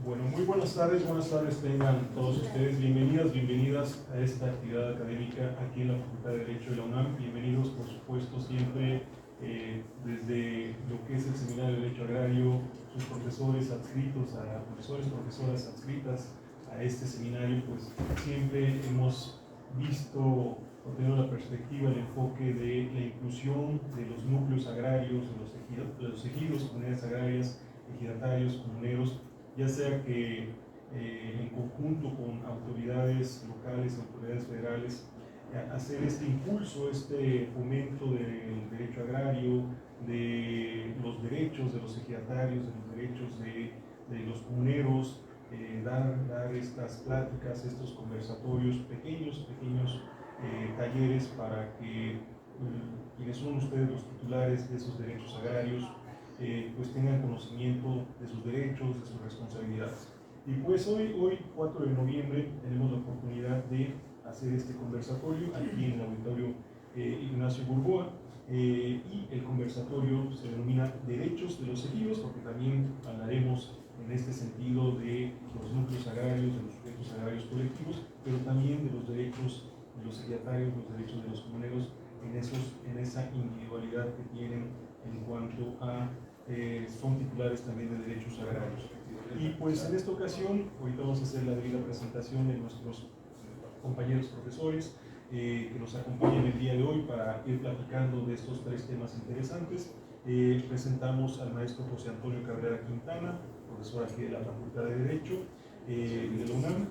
Bueno, muy buenas tardes tengan todos ustedes. Bienvenidas a esta actividad académica aquí en la Facultad de Derecho de la UNAM. Bienvenidos, por supuesto, siempre desde lo que es el Seminario de Derecho Agrario, sus profesores adscritos, a profesores, profesoras adscritas a este seminario, pues siempre hemos visto o tenido la perspectiva, el enfoque de la inclusión de los núcleos agrarios, de los ejidos, comunidades agrarias, ejidatarios, comuneros, ya sea que en conjunto con autoridades locales, autoridades federales, hacer este impulso, este fomento del derecho agrario, de los derechos de los ejidatarios, de los derechos de los comuneros, dar estas pláticas, estos conversatorios, pequeños talleres para que quienes son ustedes los titulares de esos derechos agrarios, pues tengan conocimiento de sus derechos, de sus responsabilidades. Y pues hoy 4 de noviembre, tenemos la oportunidad de hacer este conversatorio aquí en el auditorio Ignacio Burgoa, y el conversatorio se denomina Derechos de los Ejidos, porque también hablaremos en este sentido de los núcleos agrarios, de los sujetos agrarios colectivos, pero también de los derechos de los ejidatarios, los derechos de los comuneros en esa individualidad que tienen en cuanto a son titulares también de derechos agrarios. Y pues en esta ocasión, ahorita vamos a hacer la debida presentación de nuestros compañeros profesores que nos acompañan el día de hoy para ir platicando de estos 3 temas interesantes. Presentamos al maestro José Antonio Cabrera Quintana, profesor aquí de la Facultad de Derecho de la UNAM.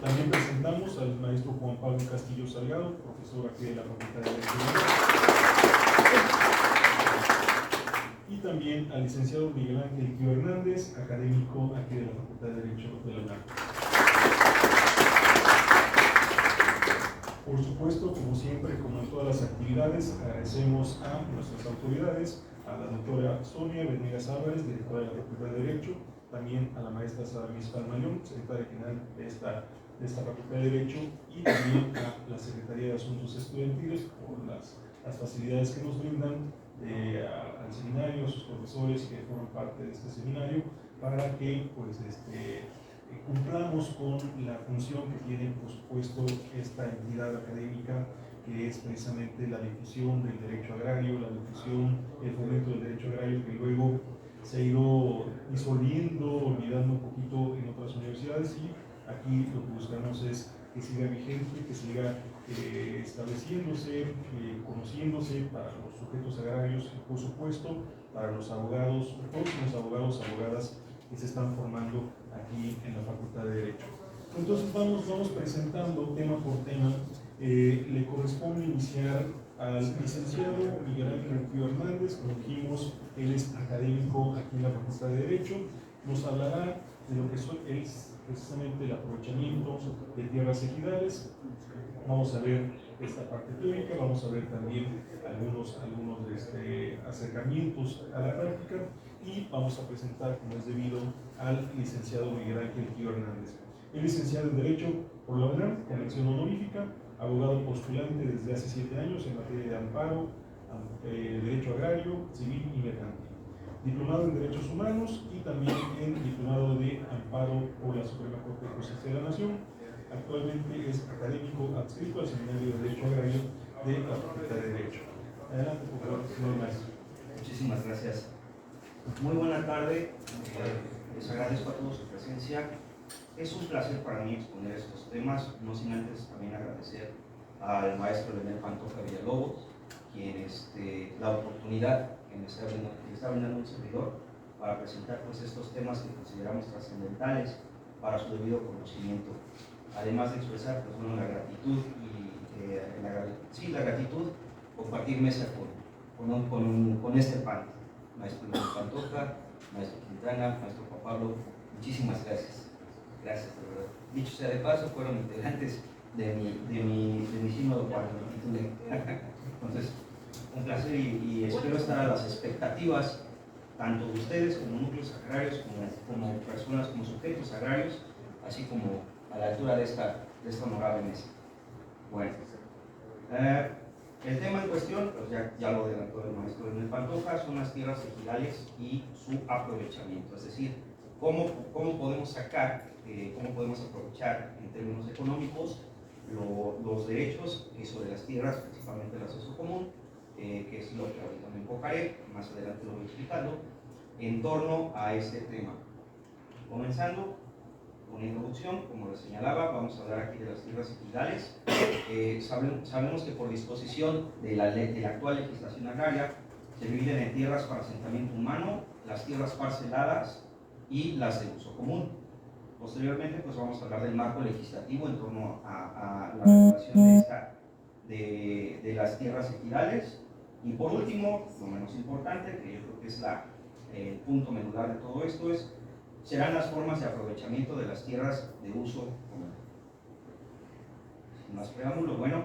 También presentamos al maestro Juan Pablo Castillo Salgado, profesor aquí de la Facultad de Derecho. Y también al licenciado Miguel Ángel Quío Hernández, académico aquí de la Facultad de Derecho de la UNAM. Por supuesto, como siempre, como en todas las actividades, agradecemos a nuestras autoridades, a la doctora Sonia Venegas Álvarez, directora de la Facultad de Derecho, también a la maestra Sara Miscal Mayón, secretaria general de esta Facultad de Derecho, y también a la Secretaría de Asuntos Estudiantiles por las facilidades que nos brindan al seminario, a sus profesores que forman parte de este seminario, para que pues, cumplamos con la función que tiene, por supuesto, esta entidad académica, que es precisamente la difusión del derecho agrario, la difusión, el fomento del derecho agrario, que luego se ha ido disolviendo, olvidando un poquito en otras universidades, y aquí lo que buscamos es que siga vigente, que siga estableciéndose, conociéndose para los sujetos agrarios y, por supuesto, para los abogados, próximos abogados, abogadas que se están formando aquí en la Facultad de Derecho. Entonces vamos presentando tema por tema. Le corresponde iniciar al licenciado Miguel Ángel Quío Hernández. Como dijimos, él es académico aquí en la Facultad de Derecho. Nos hablará de lo que es precisamente el aprovechamiento de tierras ejidales. Vamos a ver esta parte teórica, vamos a ver también algunos acercamientos a la práctica, y vamos a presentar, como es debido, al licenciado Miguel Ángel Quío Hernández. Es licenciado en Derecho por la UNAM, con mención honorífica, abogado postulante desde hace 7 años en materia de amparo, derecho agrario, civil y mercantil. Diplomado en Derechos Humanos y también en diplomado de amparo por la Suprema Corte de Justicia de la Nación. Actualmente es académico adscrito al Seminario de Derecho Agrario de la Facultad de Derecho. Adelante, por favor, señor maestro. Muchísimas gracias. Muy buena tarde. Les agradezco a todos su presencia. Es un placer para mí exponer estos temas, no sin antes también agradecer al maestro Leonel Pantoja Villalobos, quien la oportunidad que me está brindando un servidor para presentar pues, estos temas que consideramos trascendentales para su debido conocimiento. Además de expresar pues, bueno, la gratitud y la gratitud, compartir mesa con este panel. Maestro Leonel Pantoja, maestro Quintana, maestro Juan Pablo, muchísimas gracias. Gracias, de verdad. Dicho sea de paso, fueron integrantes de mi sínodo cuando me titulé. Entonces, un placer y espero estar a las expectativas tanto de ustedes como núcleos agrarios, como personas, como sujetos agrarios, así como a la altura de esta honorable mesa. Bueno, El tema en cuestión, pues ya lo adelantó el maestro Leonel Pantoja, son las tierras ejidales y su aprovechamiento, es decir, cómo podemos sacar, cómo podemos aprovechar en términos económicos los derechos sobre las tierras, principalmente las de uso común, que es lo que ahorita me enfocaré, más adelante lo voy explicando, en torno a este tema. Comenzando con la introducción, como les señalaba, vamos a hablar aquí de las tierras ejidales. Sabemos que por disposición de la actual legislación agraria se dividen en tierras para asentamiento humano, las tierras parceladas y las de uso común. Posteriormente, pues vamos a hablar del marco legislativo en torno a la regulación de las tierras ejidales. Y por último, lo menos importante, que yo creo que es el punto medular de todo esto, serán las formas de aprovechamiento de las tierras de uso común. Sin más preámbulo, bueno,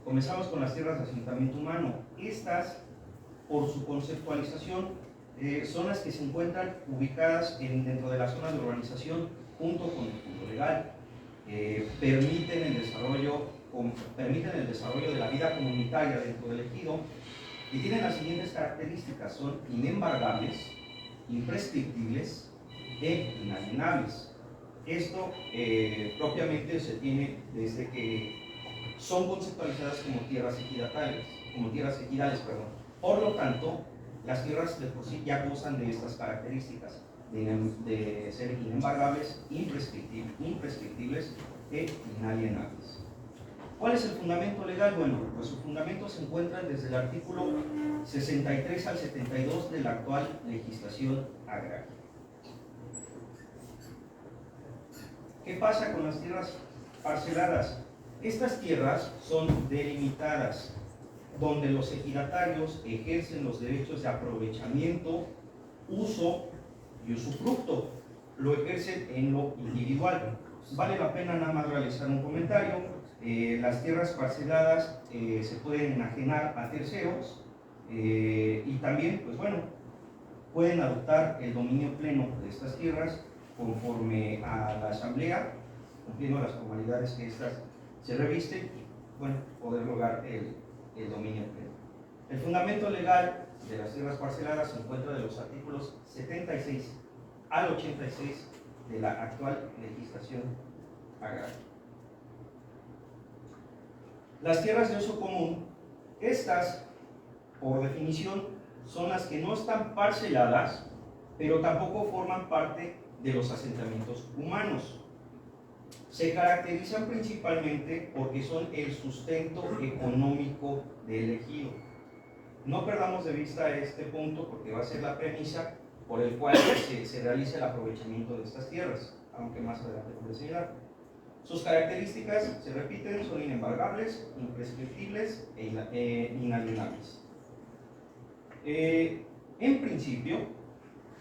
comenzamos con las tierras de asentamiento humano. Estas, por su conceptualización, son las que se encuentran ubicadas dentro de la zona de urbanización junto con el punto legal. Permiten el desarrollo de la vida comunitaria dentro del ejido y tienen las siguientes características: son inembargables, imprescriptibles e inalienables. Esto propiamente se tiene desde que son conceptualizadas como tierras ejidales. Por lo tanto, las tierras de por sí ya gozan de estas características, de ser inembargables, imprescriptibles e inalienables. ¿Cuál es el fundamento legal? Bueno, pues su fundamento se encuentra desde el artículo 63 al 72 de la actual legislación agraria. ¿Qué pasa con las tierras parceladas? Estas tierras son delimitadas, donde los ejidatarios ejercen los derechos de aprovechamiento, uso y usufructo. Lo ejercen en lo individual. Vale la pena nada más realizar un comentario. Las tierras parceladas se pueden enajenar a terceros y también, pues bueno, pueden adoptar el dominio pleno de estas tierras conforme a la asamblea, cumpliendo las formalidades que estas se revisten y, bueno, poder lograr el dominio pleno. El fundamento legal de las tierras parceladas se encuentra de los artículos 76 al 86 de la actual legislación agraria. Las tierras de uso común, estas, por definición, son las que no están parceladas, pero tampoco forman parte de los asentamientos humanos. Se caracterizan principalmente porque son el sustento económico del ejido. No perdamos de vista este punto porque va a ser la premisa por el cual se realiza el aprovechamiento de estas tierras, aunque más adelante lo voy a señalar. Sus características, se repiten, son inembargables, imprescriptibles e inalienables. En principio,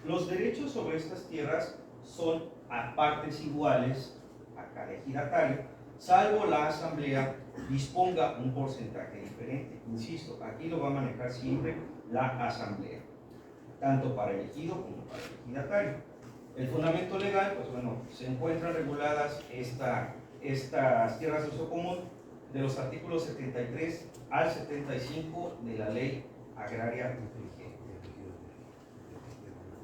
los derechos sobre estas tierras son a partes iguales a cada ejidatario, salvo la asamblea disponga un porcentaje diferente. Insisto, aquí lo va a manejar siempre la asamblea, tanto para el ejido como para el ejidatario. El fundamento legal, pues bueno, se encuentran reguladas estas tierras de uso común de los artículos 73 al 75 de la Ley Agraria Vigente.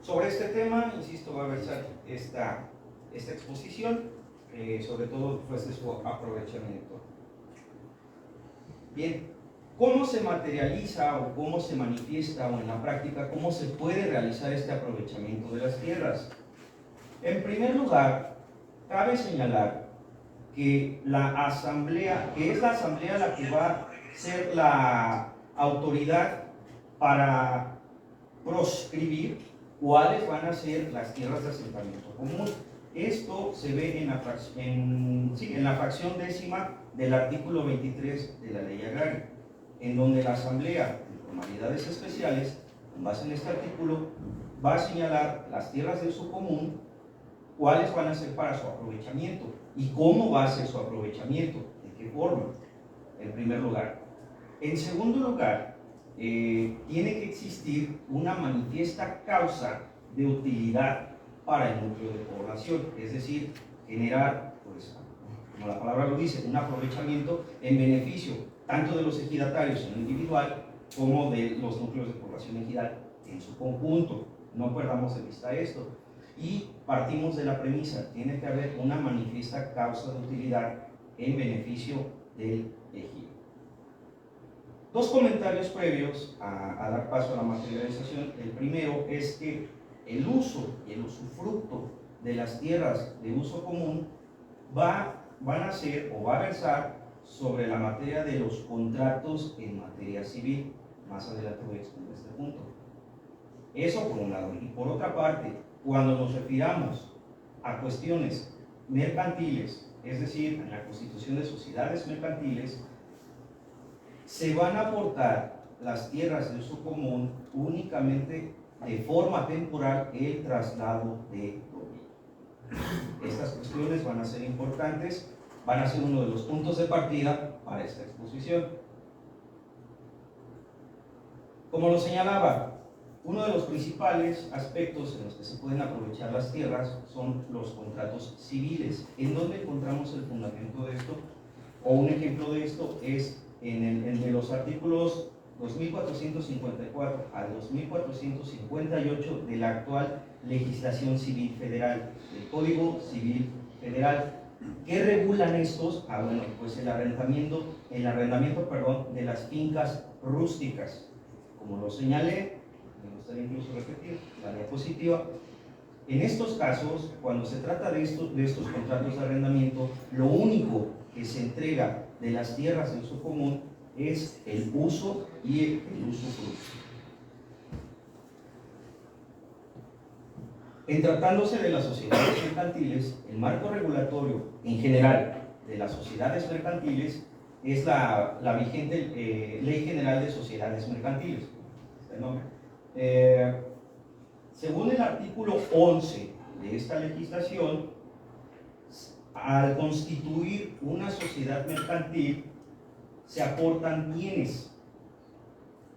Sobre este tema, insisto, va a versar esta exposición, sobre todo pues de su aprovechamiento. Bien, ¿cómo se materializa o cómo se manifiesta o en la práctica cómo se puede realizar este aprovechamiento de las tierras? En primer lugar, cabe señalar que la asamblea, que es la asamblea la que va a ser la autoridad para proscribir cuáles van a ser las tierras de asentamiento común. Esto se ve en la fracción décima del artículo 23 de la Ley Agraria, en donde la asamblea, en formalidades especiales, con base en este artículo, va a señalar las tierras de uso común, cuáles van a ser para su aprovechamiento y cómo va a ser su aprovechamiento, de qué forma, en primer lugar. En segundo lugar, tiene que existir una manifiesta causa de utilidad para el núcleo de población, es decir, generar, pues, como la palabra lo dice, un aprovechamiento en beneficio tanto de los ejidatarios en lo individual como de los núcleos de población ejidal en su conjunto. No perdamos de vista esto. Y partimos de la premisa, tiene que haber una manifiesta causa de utilidad en beneficio del ejido. Dos comentarios previos a dar paso a la materialización. El primero es que el uso y el usufructo de las tierras de uso común van a ser o va a versar sobre la materia de los contratos en materia civil. Más adelante voy a exponer este punto. Eso por un lado. Y por otra parte, cuando nos refiramos a cuestiones mercantiles, es decir, en la constitución de sociedades mercantiles, se van a aportar las tierras de uso común únicamente de forma temporal el traslado de dominio. Estas cuestiones van a ser importantes, van a ser uno de los puntos de partida para esta exposición. Como lo señalaba, uno de los principales aspectos en los que se pueden aprovechar las tierras son los contratos civiles. ¿En dónde encontramos el fundamento de esto? O un ejemplo de esto es en de los artículos 2454 al 2458 de la actual legislación civil federal, el Código Civil Federal. ¿Qué regulan estos? Bueno, pues el arrendamiento de las fincas rústicas. Como lo señalé, me gustaría incluso repetir la diapositiva. En estos casos, cuando se trata de estos contratos de arrendamiento, lo único que se entrega de las tierras de uso común es el uso y el usufructo. En tratándose de las sociedades mercantiles, el marco regulatorio en general de las sociedades mercantiles es la vigente Ley General de Sociedades Mercantiles. Este nombre. Según el artículo 11 de esta legislación, al constituir una sociedad mercantil se aportan bienes.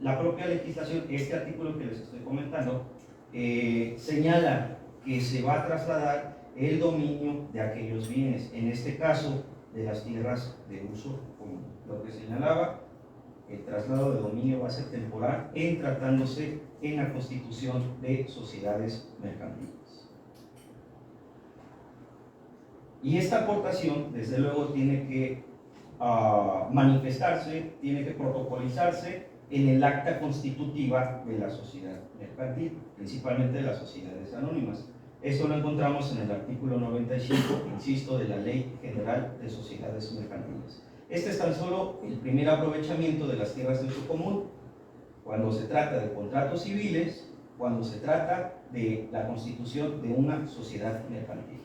La propia legislación, este artículo que les estoy comentando, señala que se va a trasladar el dominio de aquellos bienes, en este caso de las tierras de uso común. Lo que señalaba, el traslado de dominio va a ser temporal en tratándose en la constitución de sociedades mercantiles. Y esta aportación, desde luego, tiene que manifestarse, tiene que protocolizarse en el acta constitutiva de la sociedad mercantil, principalmente de las sociedades anónimas. Esto lo encontramos en el artículo 95, insisto, de la Ley General de Sociedades Mercantiles. Este es tan solo el primer aprovechamiento de las tierras de uso común, cuando se trata de contratos civiles, cuando se trata de la constitución de una sociedad mercantil.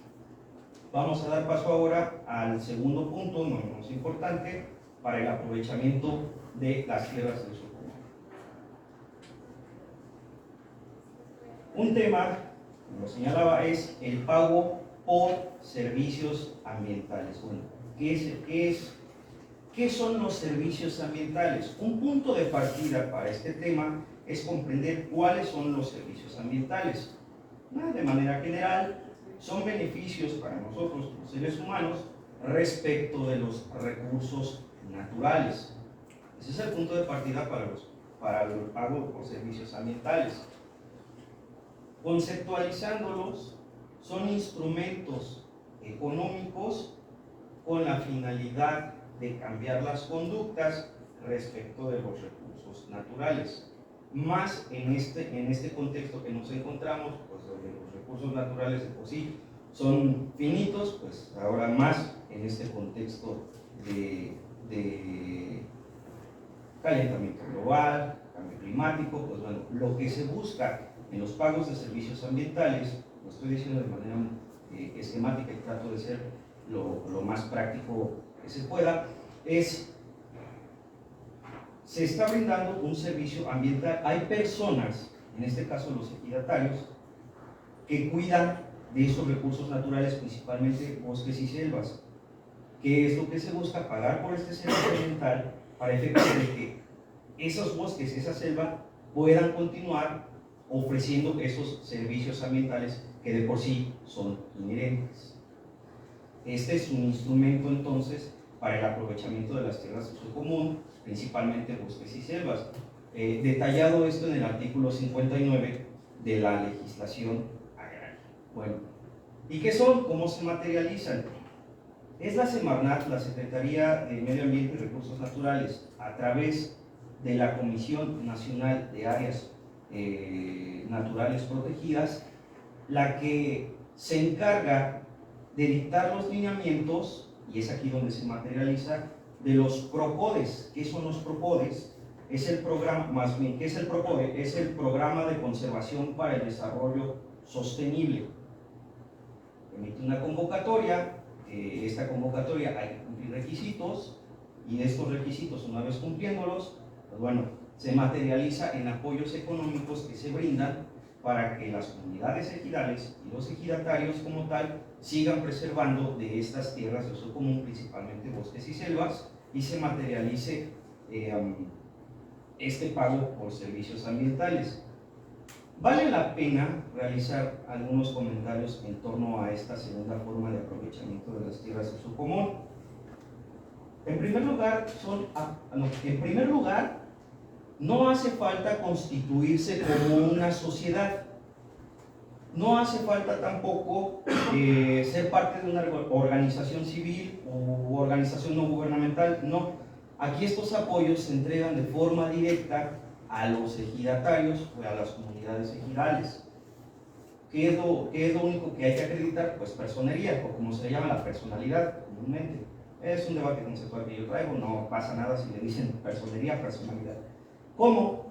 Vamos a dar paso ahora al segundo punto, no menos importante, para el aprovechamiento de las tierras de uso común. Un tema, como lo señalaba, es el pago por servicios ambientales. Bueno, ¿qué son los servicios ambientales? Un punto de partida para este tema es comprender cuáles son los servicios ambientales. De manera general, son beneficios para nosotros, los seres humanos, respecto de los recursos naturales. Ese es el punto de partida para el pago por servicios ambientales. Conceptualizándolos, son instrumentos económicos con la finalidad de cambiar las conductas respecto de los recursos naturales. Más en este contexto que nos encontramos, pues donde los recursos naturales de por sí son finitos, pues ahora más en este contexto de calentamiento global, cambio climático, pues bueno, lo que se busca en los pagos de servicios ambientales, lo estoy diciendo de manera esquemática y trato de ser lo más práctico que se pueda, se está brindando un servicio ambiental. Hay personas, en este caso los ejidatarios, que cuidan de esos recursos naturales, principalmente bosques y selvas. ¿Qué es lo que se busca? Pagar por este servicio ambiental para efectos de que esos bosques, esa selva, puedan continuar ofreciendo esos servicios ambientales que de por sí son inherentes. Este es un instrumento entonces para el aprovechamiento de las tierras de uso común principalmente bosques y selvas. Detallado esto en el artículo 59 de la legislación agraria. Bueno, ¿y qué son? ¿Cómo se materializan? Es la Semarnat, la Secretaría de Medio Ambiente y Recursos Naturales, a través de la Comisión Nacional de Áreas Naturales Protegidas, la que se encarga de dictar los lineamientos, y es aquí donde se materializa, de los PROCODES. ¿Qué son los PROCODES? Es el programa, más bien, ¿qué es el PROCODE? Es el Programa de Conservación para el Desarrollo Sostenible. Emite una convocatoria, esta convocatoria hay que cumplir requisitos, y estos requisitos, una vez cumpliéndolos, pues bueno, se materializa en apoyos económicos que se brindan para que las comunidades ejidales y los ejidatarios como tal sigan preservando de estas tierras de uso común, principalmente bosques y selvas, y se materialice este pago por servicios ambientales. Vale la pena realizar algunos comentarios en torno a esta segunda forma de aprovechamiento de las tierras de uso común. En primer lugar, no hace falta constituirse como una sociedad. No hace falta tampoco ser parte de una organización civil u organización no gubernamental. No. Aquí estos apoyos se entregan de forma directa a los ejidatarios o a las comunidades ejidales. ¿Qué es lo único que hay que acreditar? Pues personería, o como se le llama, la personalidad comúnmente. Es un debate conceptual que yo traigo, no pasa nada si le dicen personería, personalidad. ¿Cómo?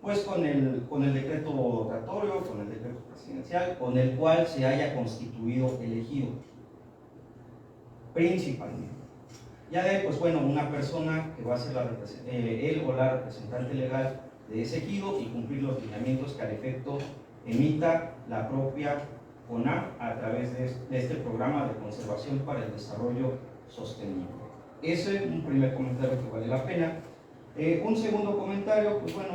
Pues con el decreto rotatorio, con el decreto presidencial, con el cual se haya constituido el ejido, principalmente. Ya de ahí, pues bueno, una persona que va a ser él o la representante legal de ese ejido y cumplir los lineamientos que al efecto emita la propia CONAM a través de este programa de conservación para el desarrollo sostenible. Ese es un primer comentario que vale la pena. Un segundo comentario, pues bueno,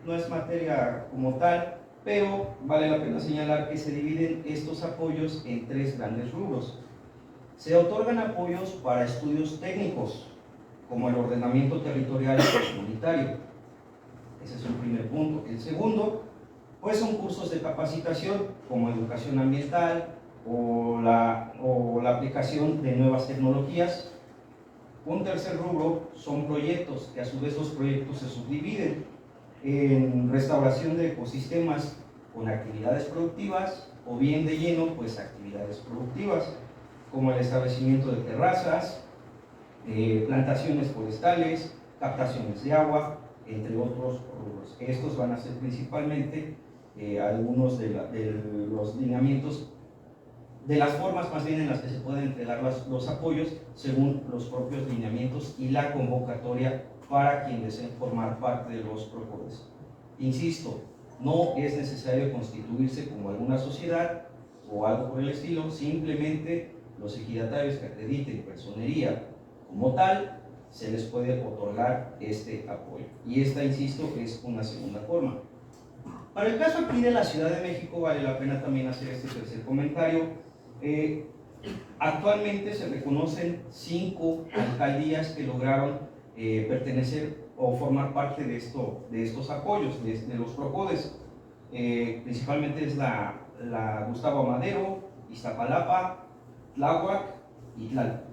no es materia como tal, pero vale la pena señalar que se dividen estos apoyos en tres grandes rubros. Se otorgan apoyos para estudios técnicos, como el ordenamiento territorial y comunitario. Ese es un primer punto. El segundo, pues son cursos de capacitación, como educación ambiental o la aplicación de nuevas tecnologías. Un tercer rubro son proyectos, que a su vez los proyectos se subdividen en restauración de ecosistemas con actividades productivas o bien de lleno, pues actividades productivas, como el establecimiento de terrazas, plantaciones forestales, captaciones de agua, entre otros rubros. Estos van a ser principalmente algunos de los lineamientos, de las formas más bien en las que se pueden entregar los apoyos según los propios lineamientos y la convocatoria para quien deseen formar parte de los PROCODES. Insisto, no es necesario constituirse como alguna sociedad o algo por el estilo, simplemente los ejidatarios que acrediten personería como tal, se les puede otorgar este apoyo. Y esta, insisto, es una segunda forma. Para el caso aquí de la Ciudad de México, vale la pena también hacer este tercer comentario. Actualmente se reconocen 5 alcaldías que lograron pertenecer o formar parte de estos apoyos, de los PROCODES. Principalmente es la Gustavo Amadero, Iztapalapa, Tláhuac y Tlalpan.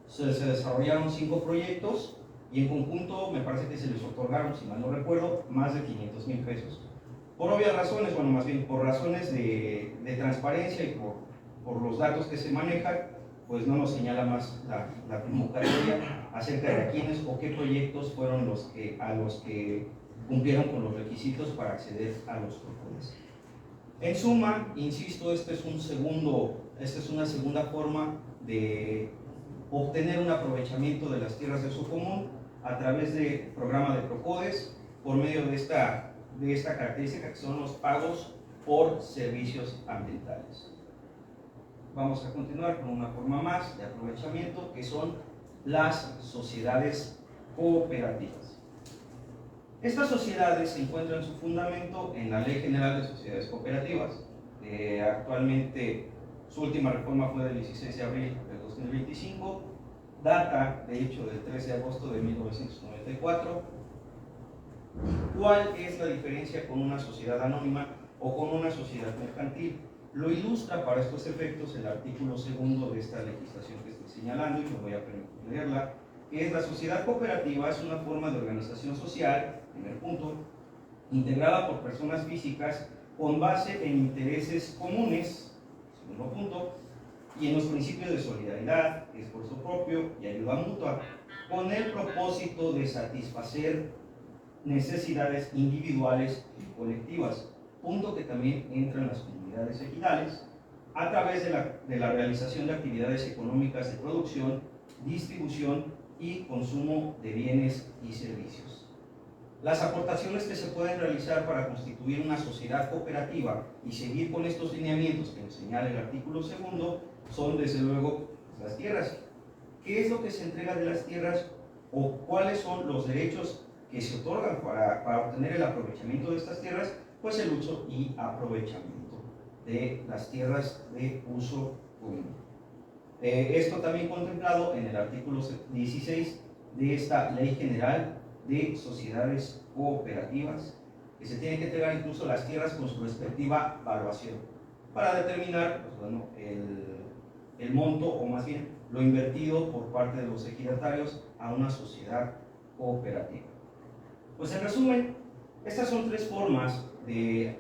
Se desarrollaron 5 proyectos y en conjunto me parece que se les otorgaron, si mal no recuerdo, más de 500,000 pesos. Por obvias razones, bueno, más bien por razones de transparencia y por los datos que se manejan, pues no nos señala más la convocatoria acerca de quiénes o qué proyectos fueron a los que cumplieron con los requisitos para acceder a los PROCODES. En suma, insisto, esta es una segunda forma de obtener un aprovechamiento de las tierras de uso común a través del programa de PROCODES por medio de esta característica que son los pagos por servicios ambientales. Vamos a continuar con una forma más de aprovechamiento que son las sociedades cooperativas. Estas sociedades se encuentran su fundamento en la Ley General de Sociedades Cooperativas. Actualmente su última reforma fue del 16 de abril del 2025 data de hecho del 13 de agosto de 1994. ¿Cuál es la diferencia con una sociedad anónima o con una sociedad mercantil? Lo ilustra para estos efectos el artículo 2 de esta legislación que estoy señalando, y me voy a permitir leerla, que es: la sociedad cooperativa es una forma de organización social, primer punto, integrada por personas físicas con base en intereses comunes, segundo punto, y en los principios de solidaridad, esfuerzo propio y ayuda mutua, con el propósito de satisfacer necesidades individuales y colectivas, punto que también entra en las comunidades ejidales, a través de la realización de actividades económicas de producción, distribución y consumo de bienes y servicios. Las aportaciones que se pueden realizar para constituir una sociedad cooperativa y seguir con estos lineamientos que nos señala el artículo 2 son, desde luego, las tierras. ¿Qué es lo que se entrega de las tierras o cuáles son los derechos que se otorgan para obtener el aprovechamiento de estas tierras? Pues el uso y aprovechamiento de las tierras de uso común. Esto también contemplado en el artículo 16 de esta Ley General de Sociedades Cooperativas, que se tienen que entregar incluso las tierras con su respectiva valuación para determinar, pues, bueno, el monto, o más bien lo invertido por parte de los ejidatarios a una sociedad cooperativa. Pues en resumen, estas son tres formas de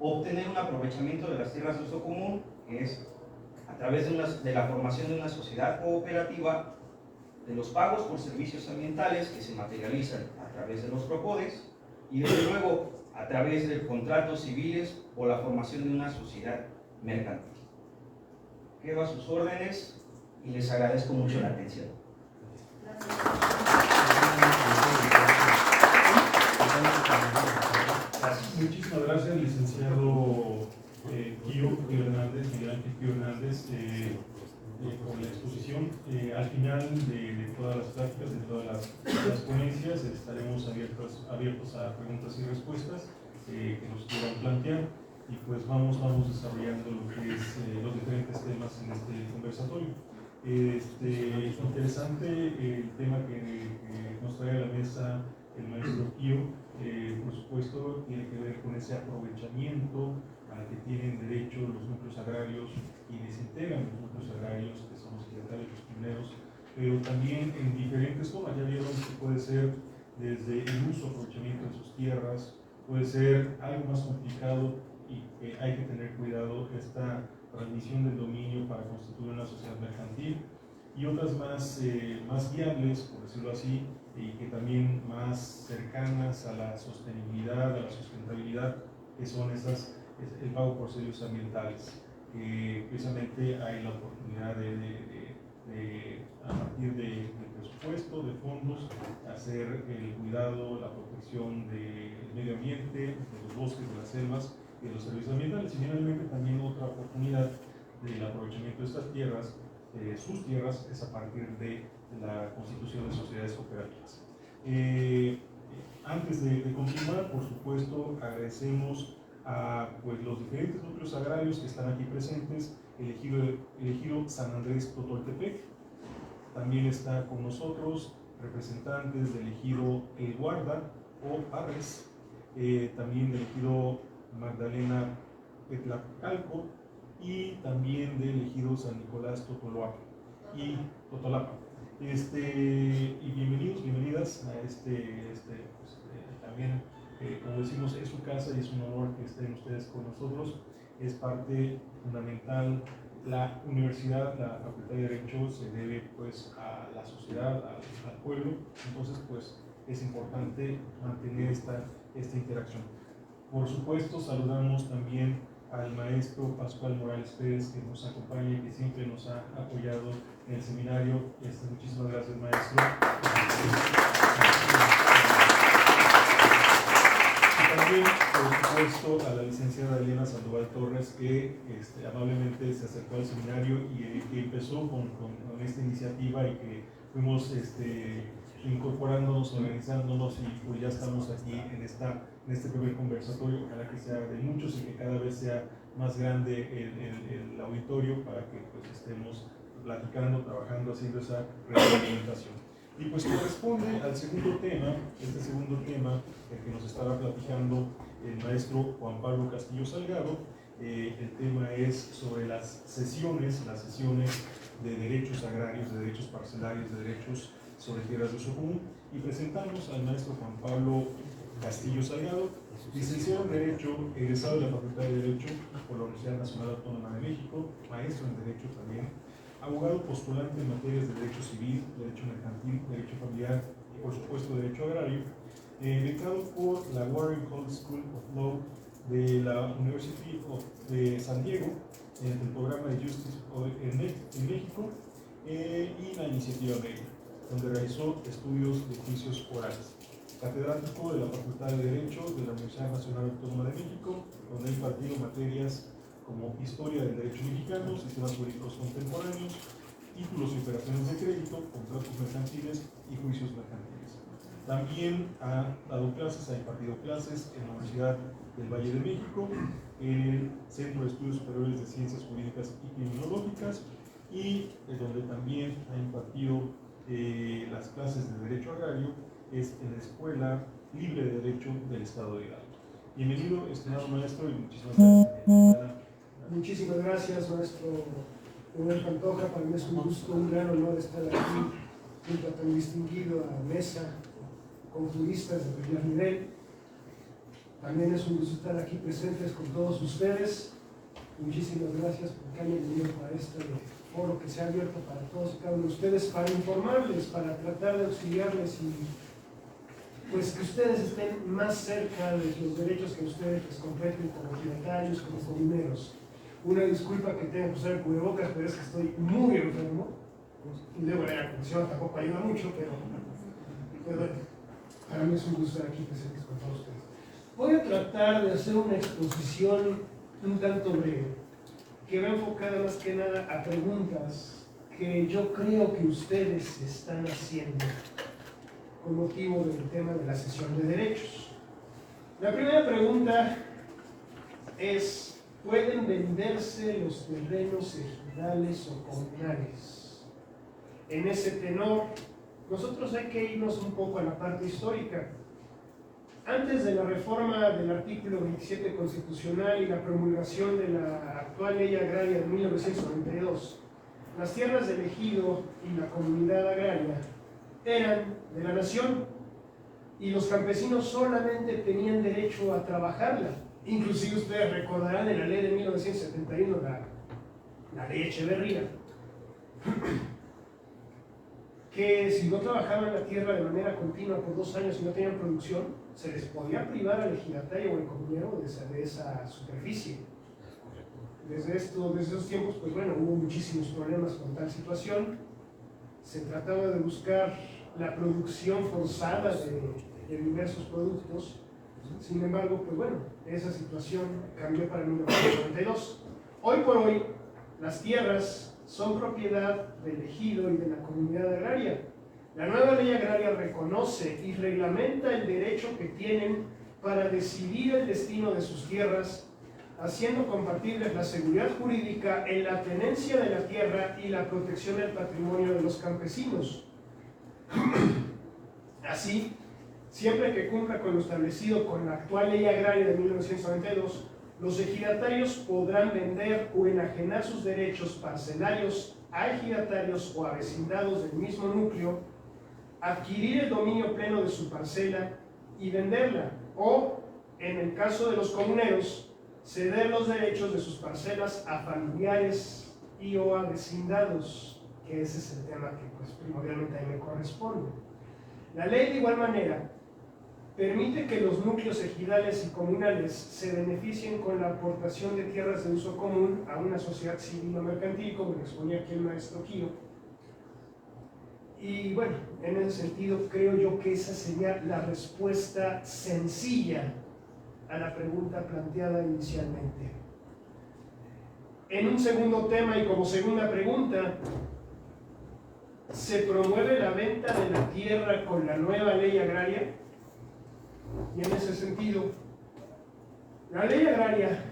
obtener un aprovechamiento de las tierras de uso común, que es a través de la formación de una sociedad cooperativa, de los pagos por servicios ambientales que se materializan a través de los PROCODES, y desde luego a través de contratos civiles o la formación de una sociedad mercantil. Quedo a sus órdenes y les agradezco mucho la atención. Muchísimas gracias, licenciado Miguel Ángel Pío Hernández, por la exposición. Al final de todas las pláticas, de todas las ponencias, estaremos abiertos a preguntas y respuestas que nos quieran plantear, y pues vamos desarrollando lo que es los diferentes temas en este conversatorio. Interesante el tema que nos trae a la mesa el maestro Pío. Por supuesto, tiene que ver con ese aprovechamiento al que tienen derecho los núcleos agrarios y desintegran los núcleos agrarios, que son los ejidatarios, los primeros, pero también en diferentes formas. Ya vieron que puede ser desde el uso, aprovechamiento de sus tierras, puede ser algo más complicado, y hay que tener cuidado esta transmisión del dominio para constituir una sociedad mercantil, y otras más viables, por decirlo así, y que también más cercanas a la sostenibilidad, a la sustentabilidad, que son el pago por servicios ambientales. Precisamente hay la oportunidad de a partir del presupuesto, de fondos, hacer el cuidado, la protección del medio ambiente, de los bosques, de las selvas, y de los servicios ambientales. Y finalmente también otra oportunidad del aprovechamiento de estas tierras, sus tierras, es a partir de la constitución de sociedades cooperativas. Antes de continuar, por supuesto, agradecemos a los diferentes núcleos agrarios que están aquí presentes. El ejido San Andrés Totoltepec, también está con nosotros representantes del ejido El Guarda o Parres, también del ejido Magdalena Petlacalco, y también del ejido San Nicolás Totolapa y Totolapa. Y bienvenidas a también, como decimos, es su casa y es un honor que estén ustedes con nosotros. Es parte fundamental. La universidad, la Facultad de Derecho, se debe pues a la sociedad, al pueblo. Entonces pues es importante mantener esta interacción. Por supuesto, saludamos también al maestro Pascual Morales Pérez, que nos acompaña y que siempre nos ha apoyado en el seminario. Muchísimas gracias, maestro. Y también, por supuesto, a la licenciada Elena Sandoval Torres, que amablemente se acercó al seminario y que empezó con esta iniciativa, y que fuimos incorporándonos, organizándonos, y pues ya estamos aquí en este primer conversatorio. Ojalá que sea de muchos y que cada vez sea más grande el auditorio, para que pues estemos platicando, trabajando, haciendo esa retroalimentación. Y pues corresponde al segundo tema, este segundo tema que nos estará platicando el maestro Juan Pablo Castillo Salgado. El tema es sobre las sesiones de derechos agrarios, de derechos parcelarios, de derechos sobre tierras de uso común. Y presentamos al maestro Juan Pablo Castillo Salgado, licenciado en Derecho, egresado de la Facultad de Derecho por la Universidad Nacional Autónoma de México, maestro en Derecho también, abogado postulante en materias de Derecho Civil, Derecho Mercantil, Derecho Familiar y por supuesto Derecho Agrario, becado por la Warren Hall School of Law de la University de San Diego, en el programa de Justice en México y la Iniciativa Media, donde realizó estudios de juicios orales. Catedrático de la Facultad de Derecho de la Universidad Nacional Autónoma de México, donde ha impartido materias como Historia del Derecho Mexicano, Sistemas Jurídicos Contemporáneos, Títulos y Operaciones de Crédito, Contratos Mercantiles y Juicios Mercantiles. También ha dado clases, ha impartido clases en la Universidad del Valle de México, en el Centro de Estudios Superiores de Ciencias Jurídicas y Criminológicas, y donde también ha impartido las clases de Derecho Agrario, es en la Escuela Libre de Derecho del Estado de Hidalgo. Bienvenido, estimado maestro, y muchísimas gracias. Muchísimas gracias, maestro Manuel Pantoja. Para mí es un gusto, un gran honor estar aquí junto a tan distinguido a mesa con juristas de primer nivel. También es un gusto estar aquí presentes con todos ustedes. Muchísimas gracias por que hayan venido para este foro que se ha abierto para todos y cada uno de ustedes, para informarles, para tratar de auxiliarles y pues que ustedes estén más cerca de los derechos que ustedes les competen como ejidatarios, como comuneros. Una disculpa que tenga que usar el cubrebocas, pero es que estoy muy enfermo. Y luego la atención tampoco ayuda mucho, pero bueno, para mí es un gusto estar aquí presentes con todos ustedes. Voy a tratar de hacer una exposición un tanto breve, que va enfocada más que nada a preguntas que yo creo que ustedes están haciendo con motivo del tema de la sesión de derechos. La primera pregunta es: ¿pueden venderse los terrenos ejidales o comunales? En ese tenor, nosotros hay que irnos un poco a la parte histórica. Antes de la reforma del artículo 27 constitucional y la promulgación de la actual ley agraria de 1992, las tierras del ejido y la comunidad agraria eran de la nación y los campesinos solamente tenían derecho a trabajarla. Inclusive ustedes recordarán de la ley de 1971, la ley Echeverría, que si no trabajaban la tierra de manera continua por 2 años y no tenían producción, se les podía privar al ejidatario o al comunero de esa superficie. Desde esos tiempos, pues bueno, hubo muchísimos problemas con tal situación. Se trataba de buscar la producción forzada de diversos productos. Sin embargo, pues bueno, esa situación cambió para 1992. Hoy por hoy, las tierras son propiedad del ejido y de la comunidad agraria. La nueva ley agraria reconoce y reglamenta el derecho que tienen para decidir el destino de sus tierras, haciendo compatibles la seguridad jurídica en la tenencia de la tierra y la protección del patrimonio de los campesinos. Así, siempre que cumpla con lo establecido con la actual ley agraria de 1992, los ejidatarios podrán vender o enajenar sus derechos parcelarios a ejidatarios o a vecindados del mismo núcleo, adquirir el dominio pleno de su parcela y venderla, o, en el caso de los comuneros, ceder los derechos de sus parcelas a familiares y o a vecindados, que ese es el tema que pues primordialmente a mí me corresponde. La ley de igual manera permite que los núcleos ejidales y comunales se beneficien con la aportación de tierras de uso común a una sociedad civil o mercantil, como lo exponía aquí el maestro Kio. Y bueno, en ese sentido creo yo que esa sería la respuesta sencilla a la pregunta planteada inicialmente. En un segundo tema y como segunda pregunta, ¿se promueve la venta de la tierra con la nueva ley agraria? Y en ese sentido, la ley agraria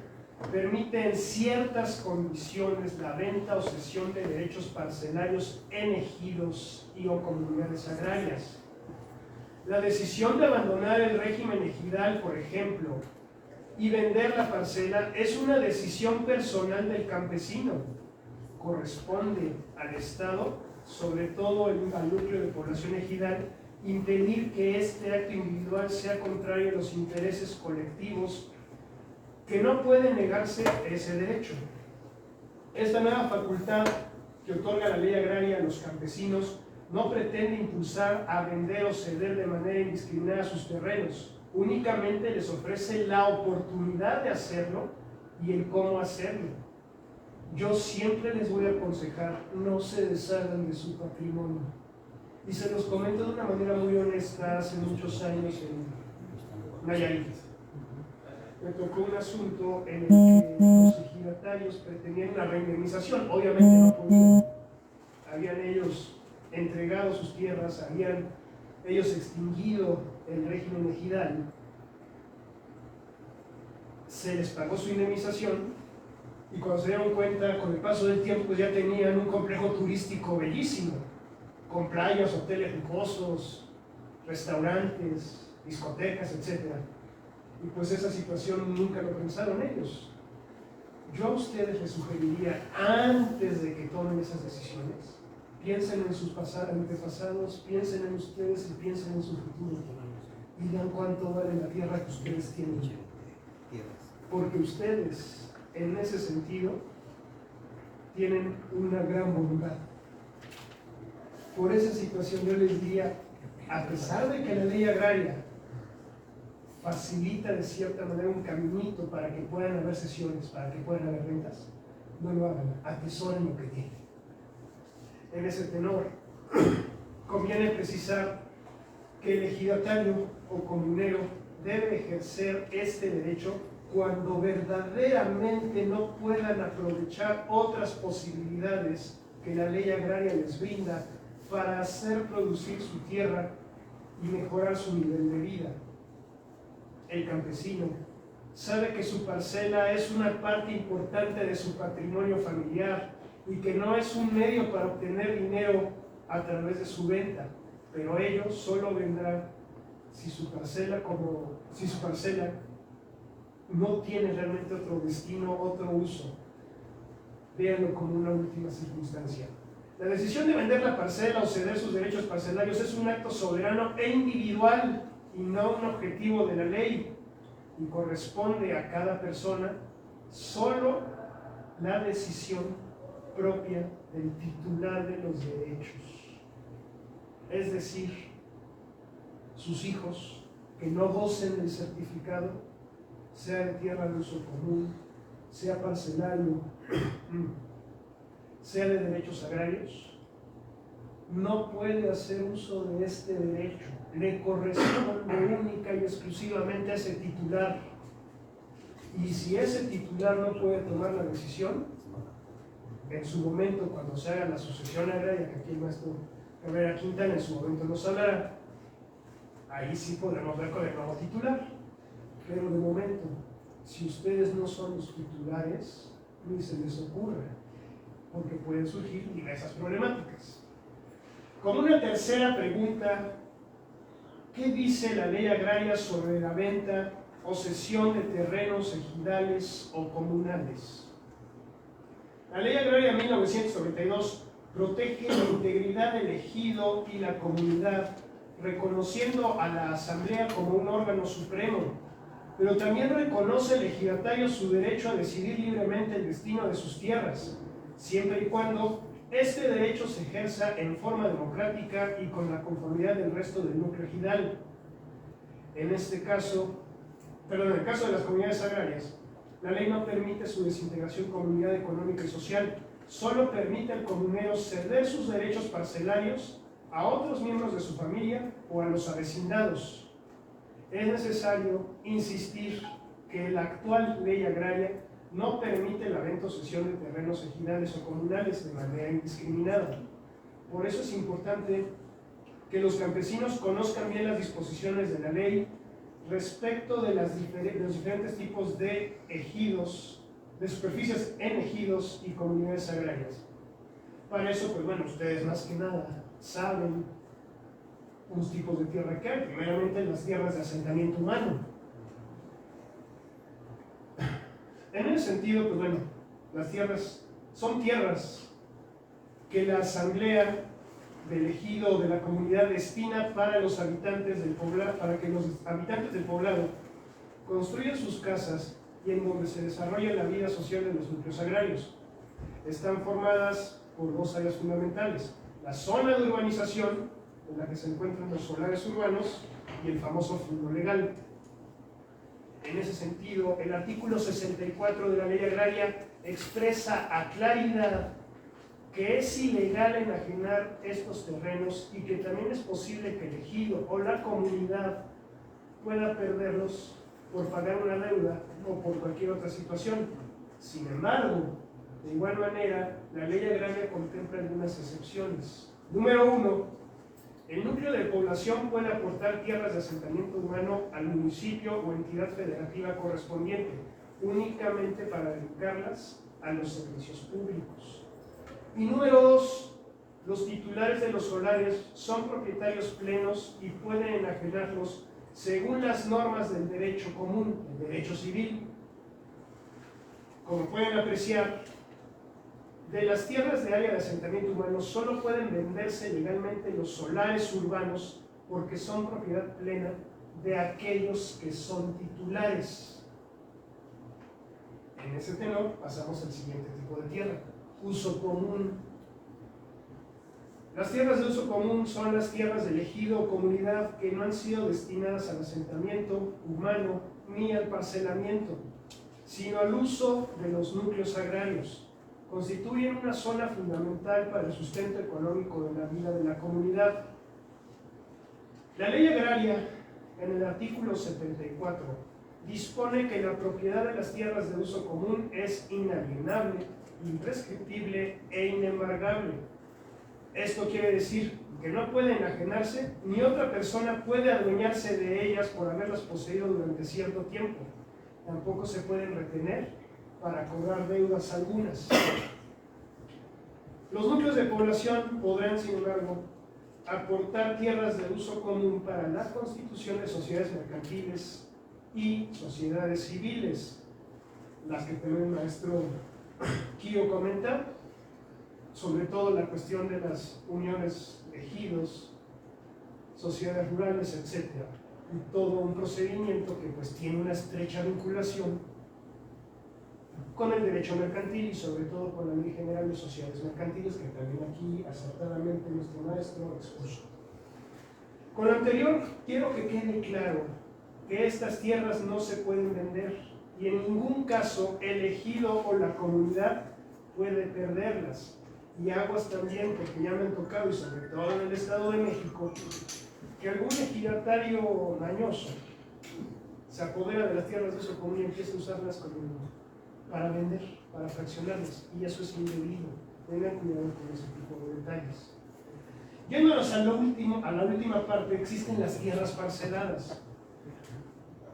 permite en ciertas condiciones la venta o cesión de derechos parcelarios en ejidos y o comunidades agrarias. La decisión de abandonar el régimen ejidal, por ejemplo, y vender la parcela es una decisión personal del campesino. Corresponde al Estado, sobre todo al núcleo de población ejidal, impedir que este acto individual sea contrario a los intereses colectivos, que no puede negarse ese derecho. Esta nueva facultad que otorga la ley agraria a los campesinos no pretende impulsar a vender o ceder de manera indiscriminada sus terrenos, únicamente les ofrece la oportunidad de hacerlo y el cómo hacerlo. Yo siempre les voy a aconsejar, no se deshagan de su patrimonio. Y se los comento de una manera muy honesta hace muchos años en Nayarit. Me tocó un asunto en el que los ejidatarios pretendían una reindemnización, obviamente no podían. Habían ellos entregado sus tierras, habían ellos extinguido el régimen ejidal, se les pagó su indemnización y cuando se dieron cuenta, con el paso del tiempo, pues ya tenían un complejo turístico bellísimo, con playas, hoteles lujosos, restaurantes, discotecas, etc. Y pues esa situación nunca lo pensaron ellos. Yo a ustedes les sugeriría, antes de que tomen esas decisiones, piensen en sus antepasados, piensen en ustedes y piensen en su futuro. Y vean cuánto vale la tierra que ustedes tienen. Porque ustedes, en ese sentido, tienen una gran voluntad. Por esa situación yo les diría, a pesar de que la ley agraria facilita de cierta manera un caminito para que puedan haber sesiones, para que puedan haber ventas, no lo hagan, atesoren lo que tienen. En ese tenor, conviene precisar que el ejidatario o comunero debe ejercer este derecho cuando verdaderamente no puedan aprovechar otras posibilidades que la ley agraria les brinda para hacer producir su tierra y mejorar su nivel de vida. El campesino sabe que su parcela es una parte importante de su patrimonio familiar y que no es un medio para obtener dinero a través de su venta, pero ello solo vendrá si su parcela no tiene realmente otro destino, otro uso. Véanlo como una última circunstancia. La decisión de vender la parcela o ceder sus derechos parcelarios es un acto soberano e individual y no un objetivo de la ley, y corresponde a cada persona solo la decisión propia del titular de los derechos. Es decir, sus hijos que no gocen del certificado, sea de tierra de uso común, sea parcelario, sea de derechos agrarios, no puede hacer uso de este derecho. Le corresponde única y exclusivamente a ese titular. Y si ese titular no puede tomar la decisión, en su momento, cuando se haga la sucesión agraria, que aquí el maestro Cabrera Quintana en su momento nos hablará, ahí sí podremos ver con el nuevo titular. Pero de momento, si ustedes no son los titulares, ni se les ocurra, porque pueden surgir diversas problemáticas. Como una tercera pregunta, ¿qué dice la ley agraria sobre la venta o cesión de terrenos ejidales o comunales? La ley agraria 1992 protege la integridad del ejido y la comunidad, reconociendo a la asamblea como un órgano supremo, pero también reconoce al ejidatario su derecho a decidir libremente el destino de sus tierras, siempre y cuando este derecho se ejerza en forma democrática y con la conformidad del resto del núcleo ejidal. En el caso de las comunidades agrarias, la ley no permite su desintegración comunidad económica y social, solo permite al comunero ceder sus derechos parcelarios a otros miembros de su familia o a los avecindados. Es necesario insistir que la actual ley agraria no permite la venta o cesión de terrenos ejidales o comunales de manera indiscriminada. Por eso es importante que los campesinos conozcan bien las disposiciones de la ley respecto de los diferentes tipos de ejidos de superficies en ejidos y comunidades agrarias. Para eso, pues bueno, ustedes más que nada saben los tipos de tierra que hay. Primeramente, las tierras de asentamiento humano. En ese sentido, pues bueno, las tierras son tierras que la asamblea del ejido o de la comunidad destina para los habitantes del poblado, para que los habitantes del poblado construyan sus casas y en donde se desarrolla la vida social de los núcleos agrarios. Están formadas por dos áreas fundamentales: la zona de urbanización, en la que se encuentran los solares urbanos, y el famoso fondo legal. En ese sentido, el artículo 64 de la Ley Agraria expresa a claridad que es ilegal enajenar estos terrenos y que también es posible que el ejido o la comunidad pueda perderlos por pagar una deuda o por cualquier otra situación. Sin embargo, de igual manera, la Ley Agraria contempla algunas excepciones. Número 1. El núcleo de población puede aportar tierras de asentamiento humano al municipio o entidad federativa correspondiente, únicamente para dedicarlas a los servicios públicos. Y número 2, los titulares de los solares son propietarios plenos y pueden enajenarlos según las normas del derecho común, el derecho civil. Como pueden apreciar, de las tierras de área de asentamiento humano solo pueden venderse legalmente los solares urbanos porque son propiedad plena de aquellos que son titulares. En ese tenor pasamos al siguiente tipo de tierra: uso común. Las tierras de uso común son las tierras del ejido o comunidad que no han sido destinadas al asentamiento humano ni al parcelamiento, sino al uso de los núcleos agrarios. Constituyen una zona fundamental para el sustento económico de la vida de la comunidad. La Ley Agraria, en el artículo 74, dispone que la propiedad de las tierras de uso común es inalienable, imprescriptible e inembargable. Esto quiere decir que no pueden enajenarse ni otra persona puede adueñarse de ellas por haberlas poseído durante cierto tiempo. Tampoco se pueden retener para cobrar deudas algunas. Los núcleos de población podrán, sin embargo, aportar tierras de uso común para la constitución de sociedades mercantiles y sociedades civiles, las que también el maestro Kio comenta, sobre todo la cuestión de las uniones de ejidos, sociedades rurales, etc. Y todo un procedimiento que pues tiene una estrecha vinculación con el derecho mercantil y sobre todo con la Ley General de Sociedades Mercantiles, que también aquí acertadamente nuestro maestro expuso. Con lo anterior, quiero que quede claro que estas tierras no se pueden vender y en ningún caso el ejido o la comunidad puede perderlas. Y aguas también, porque ya me han tocado, y sobre todo en el Estado de México, que algún ejidatario mañoso se apodera de las tierras de uso común y empieza a usarlas para vender, para fraccionarlas, y eso es indebido. Tengan cuidado con ese tipo de detalles. Yéndonos a la última parte, existen las tierras parceladas.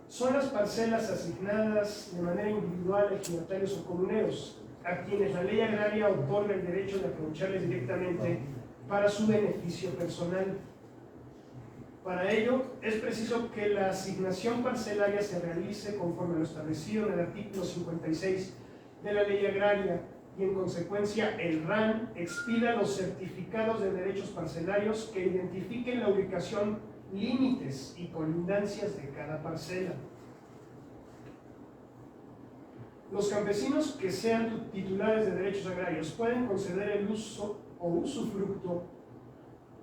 Son las parcelas asignadas de manera individual a ejidatarios o comuneros, a quienes la Ley Agraria otorga el derecho de aprovecharles directamente para su beneficio personal. Para ello, es preciso que la asignación parcelaria se realice conforme a lo establecido en el artículo 56 de la Ley Agraria y, en consecuencia, el RAN expida los certificados de derechos parcelarios que identifiquen la ubicación, límites y colindancias de cada parcela. Los campesinos que sean titulares de derechos agrarios pueden conceder el uso o usufructo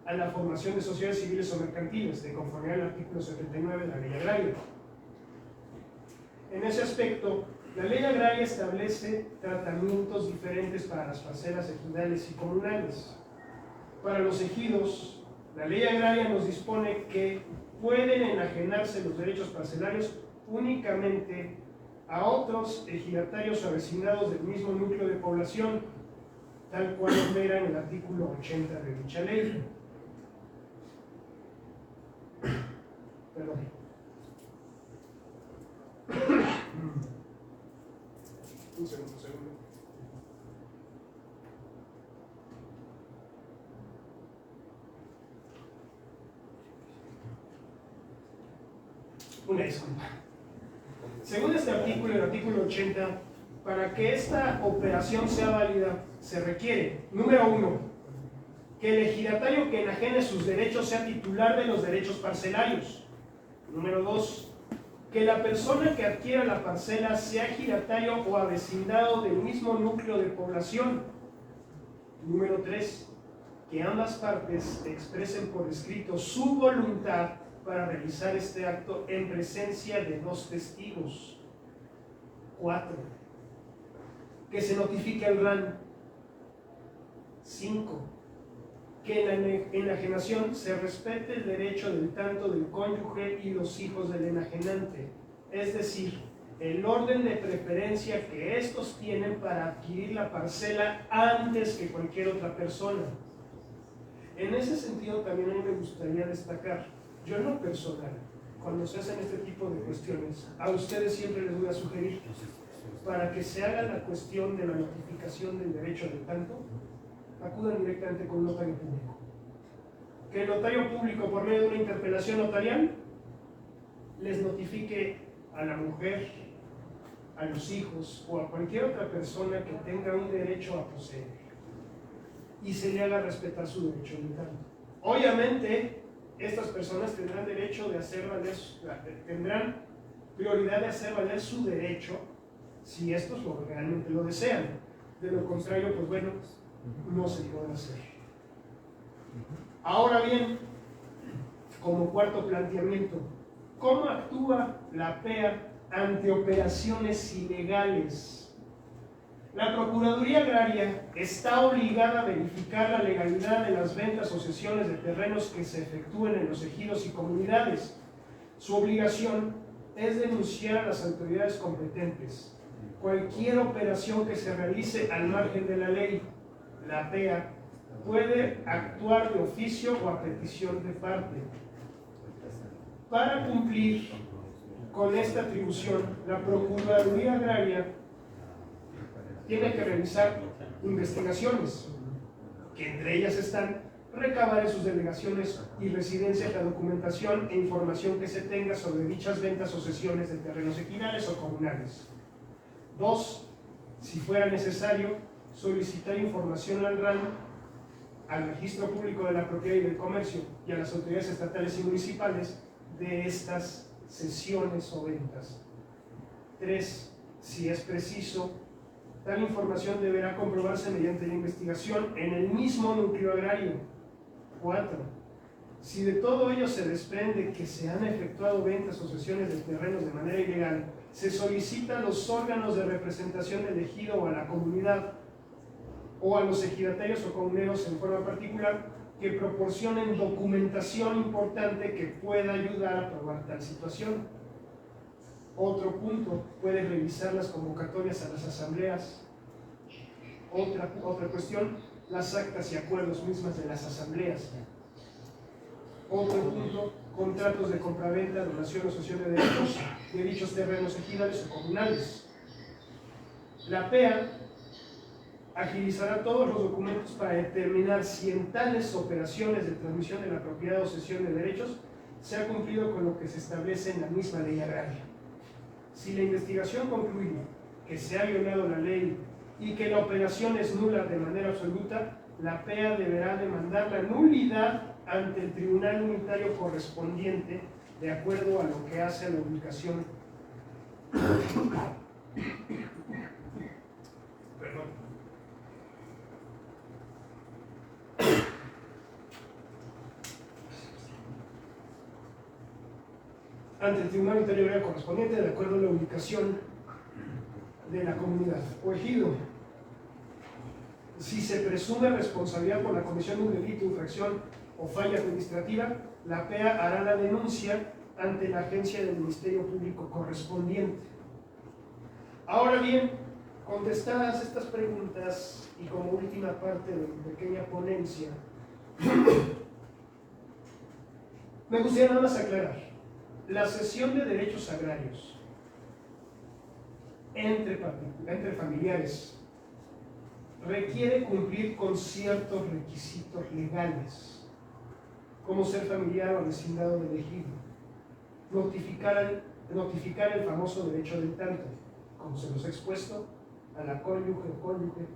a la formación de sociedades civiles o mercantiles, de conformidad al artículo 79 de la Ley Agraria. En ese aspecto, la Ley Agraria establece tratamientos diferentes para las parcelas ejidales y comunales. Para los ejidos, la Ley Agraria nos dispone que pueden enajenarse los derechos parcelarios únicamente a otros ejidatarios o avecindados del mismo núcleo de población, tal cual opera en el artículo 80 de dicha ley. Perdón. Un segundo. Una disculpa. Según este artículo, el artículo 80, para que esta operación sea válida, se requiere, número 1, que el ejidatario que enajene sus derechos sea titular de los derechos parcelarios. Número 2, que la persona que adquiera la parcela sea ejidatario o avecindado del mismo núcleo de población. Número 3, que ambas partes expresen por escrito su voluntad para realizar este acto en presencia de 2 testigos. 4, que se notifique al RAN. 5, que en la enajenación se respete el derecho del tanto del cónyuge y los hijos del enajenante, es decir, el orden de preferencia que estos tienen para adquirir la parcela antes que cualquier otra persona. En ese sentido también a mí me gustaría destacar, yo en lo personal, cuando se hacen este tipo de cuestiones, a ustedes siempre les voy a sugerir, para que se haga la cuestión de la notificación del derecho del tanto, acudan directamente con un notario público. Que el notario público, por medio de una interpelación notarial, les notifique a la mujer, a los hijos o a cualquier otra persona que tenga un derecho a poseer y se le haga respetar su derecho del tanto. Obviamente, estas personas tendrán derecho de hacer valer, tendrán prioridad de hacer valer su derecho si estos realmente lo desean. De lo contrario, pues bueno, no se puede hacer. Ahora bien, como cuarto planteamiento, ¿cómo actúa la PEA ante operaciones ilegales? La Procuraduría Agraria está obligada a verificar la legalidad de las ventas o cesiones de terrenos que se efectúen en los ejidos y comunidades. Su obligación es denunciar a las autoridades competentes cualquier operación que se realice al margen de la ley. La PEA puede actuar de oficio o a petición de parte. Para cumplir con esta atribución, la Procuraduría Agraria tiene que realizar investigaciones, que entre ellas están recabar en sus delegaciones y residencias la documentación e información que se tenga sobre dichas ventas o cesiones de terrenos ejidales o comunales. 2. Si fuera necesario, solicitar información al RAN, al Registro Público de la Propiedad y del Comercio y a las autoridades estatales y municipales de estas cesiones o ventas. 3. Si es preciso, tal información deberá comprobarse mediante la investigación en el mismo núcleo agrario. 4. Si de todo ello se desprende que se han efectuado ventas o cesiones de terrenos de manera ilegal, se solicita a los órganos de representación del ejido o a la comunidad o a los ejidatarios o comuneros en forma particular que proporcionen documentación importante que pueda ayudar a probar tal situación. Otro punto, puede revisar las convocatorias a las asambleas. Otra cuestión, las actas y acuerdos mismas de las asambleas. Otro punto, contratos de compraventa, donación o cesión de dichos terrenos ejidales o comunales. La PEA agilizará todos los documentos para determinar si en tales operaciones de transmisión de la propiedad o cesión de derechos se ha cumplido con lo que se establece en la misma ley agraria. Si la investigación concluye que se ha violado la ley y que la operación es nula de manera absoluta, la PEA deberá demandar la nulidad ante el tribunal unitario correspondiente de acuerdo a lo que hace a la ubicación. Ante el tribunal unitario correspondiente de acuerdo a la ubicación de la comunidad o ejido. Si se presume responsabilidad por la comisión de un delito, infracción o falla administrativa, la PEA hará la denuncia ante la agencia del Ministerio Público correspondiente. Ahora bien, contestadas estas preguntas y como última parte de mi pequeña ponencia, me gustaría nada más aclarar. La cesión de derechos agrarios entre familiares requiere cumplir con ciertos requisitos legales, como ser familiar o vecindado del ejido, notificar el famoso derecho del tanto, como se los he expuesto, a la cónyuge o cónyuge,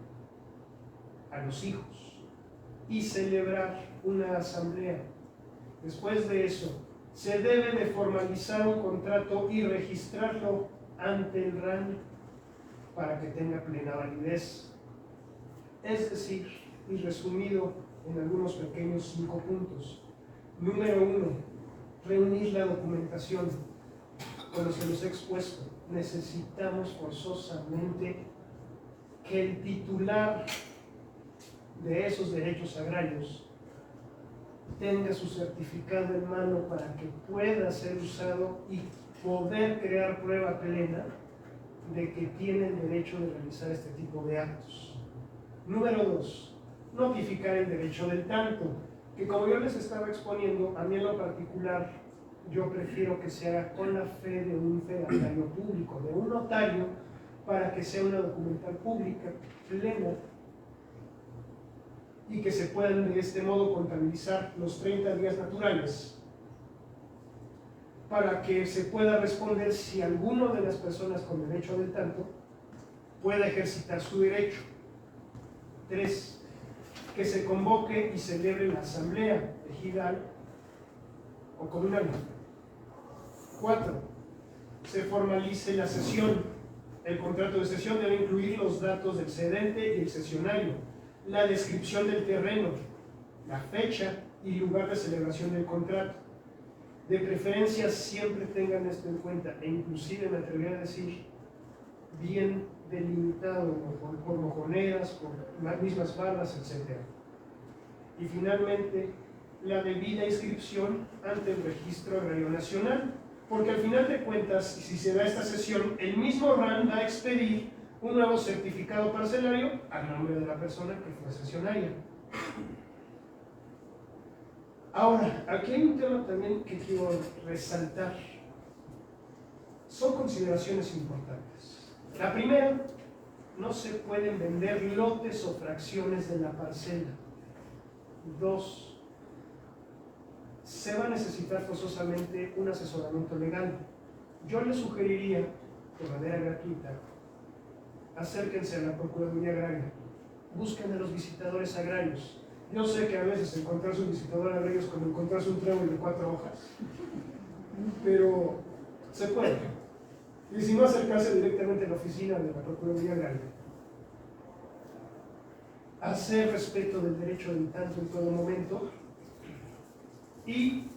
a los hijos, y celebrar una asamblea. Después de eso, se debe de formalizar un contrato y registrarlo ante el RAN para que tenga plena validez. Es decir, y resumido en algunos pequeños 5 puntos. Número 1, reunir la documentación. Como se los he expuesto, necesitamos forzosamente que el titular de esos derechos agrarios tenga su certificado en mano para que pueda ser usado y poder crear prueba plena de que tiene el derecho de realizar este tipo de actos. Número 2, notificar el derecho del tanto, que como yo les estaba exponiendo, a mí en lo particular, yo prefiero que se haga con la fe de un fedatario público, de un notario, para que sea una documental pública plena y que se puedan de este modo contabilizar los 30 días naturales para que se pueda responder si alguno de las personas con derecho del tanto pueda ejercitar su derecho. 3, que se convoque y celebre la asamblea ejidal o comunal. 4, se formalice la sesión. El contrato de sesión debe incluir los datos del cedente y el sesionario, la descripción del terreno, la fecha y lugar de celebración del contrato. De preferencia siempre tengan esto en cuenta, e inclusive me atrevería a decir bien delimitado por mojoneras, por las mismas barras, etc. Y finalmente, la debida inscripción ante el Registro Agrario Nacional, porque al final de cuentas, si se da esta sesión, el mismo RAN va a expedir un nuevo certificado parcelario al nombre de la persona que fue sesionaria. Ahora, aquí hay un tema también que quiero resaltar. Son consideraciones importantes. La primera, no se pueden vender lotes o fracciones de la parcela. 2, se va a necesitar forzosamente un asesoramiento legal. Yo les sugeriría, de manera gratuita, acérquense a la Procuraduría Agraria, busquen a los visitadores agrarios. Yo sé que a veces encontrarse un visitador agrario es como encontrarse un trébol de 4 hojas, pero se puede. Y si no, acercarse directamente a la oficina de la Procuraduría Agraria. Hacer respeto del derecho del tanto en todo momento y,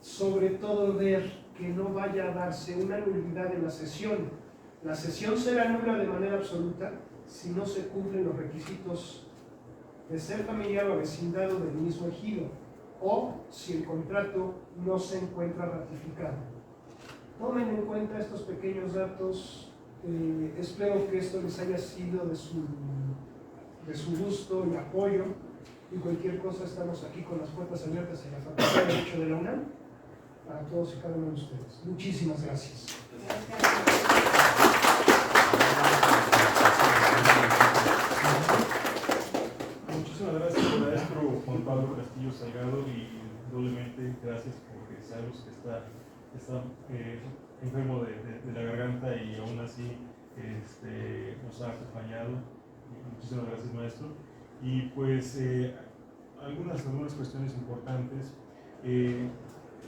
sobre todo, ver que no vaya a darse una nulidad en la sesión. La sesión será nula de manera absoluta si no se cumplen los requisitos de ser familiar o vecindado del mismo ejido, o si el contrato no se encuentra ratificado. Tomen en cuenta estos pequeños datos. Espero que esto les haya sido de su gusto y apoyo, y cualquier cosa estamos aquí con las puertas abiertas en la Facultad de Derecho de la UNAM para todos y cada uno de ustedes. Muchísimas gracias. Muchísimas gracias, maestro Juan Pablo Castillo Salgado, y doblemente gracias porque sabemos que está enfermo de la garganta y aún así nos ha acompañado. Muchísimas gracias, maestro. Y pues algunas cuestiones importantes.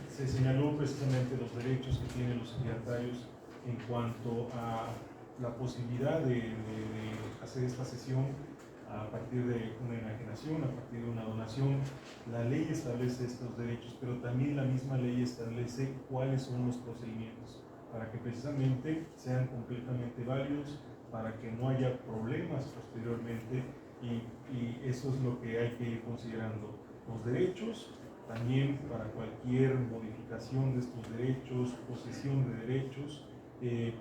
Se señaló precisamente los derechos que tienen los ejidatarios en cuanto a la posibilidad de hacer esta sesión a partir de una enajenación, a partir de una donación. La ley establece estos derechos, pero también la misma ley establece cuáles son los procedimientos para que precisamente sean completamente válidos, para que no haya problemas posteriormente, y eso es lo que hay que ir considerando. Los derechos, también para cualquier modificación de estos derechos, posesión de derechos,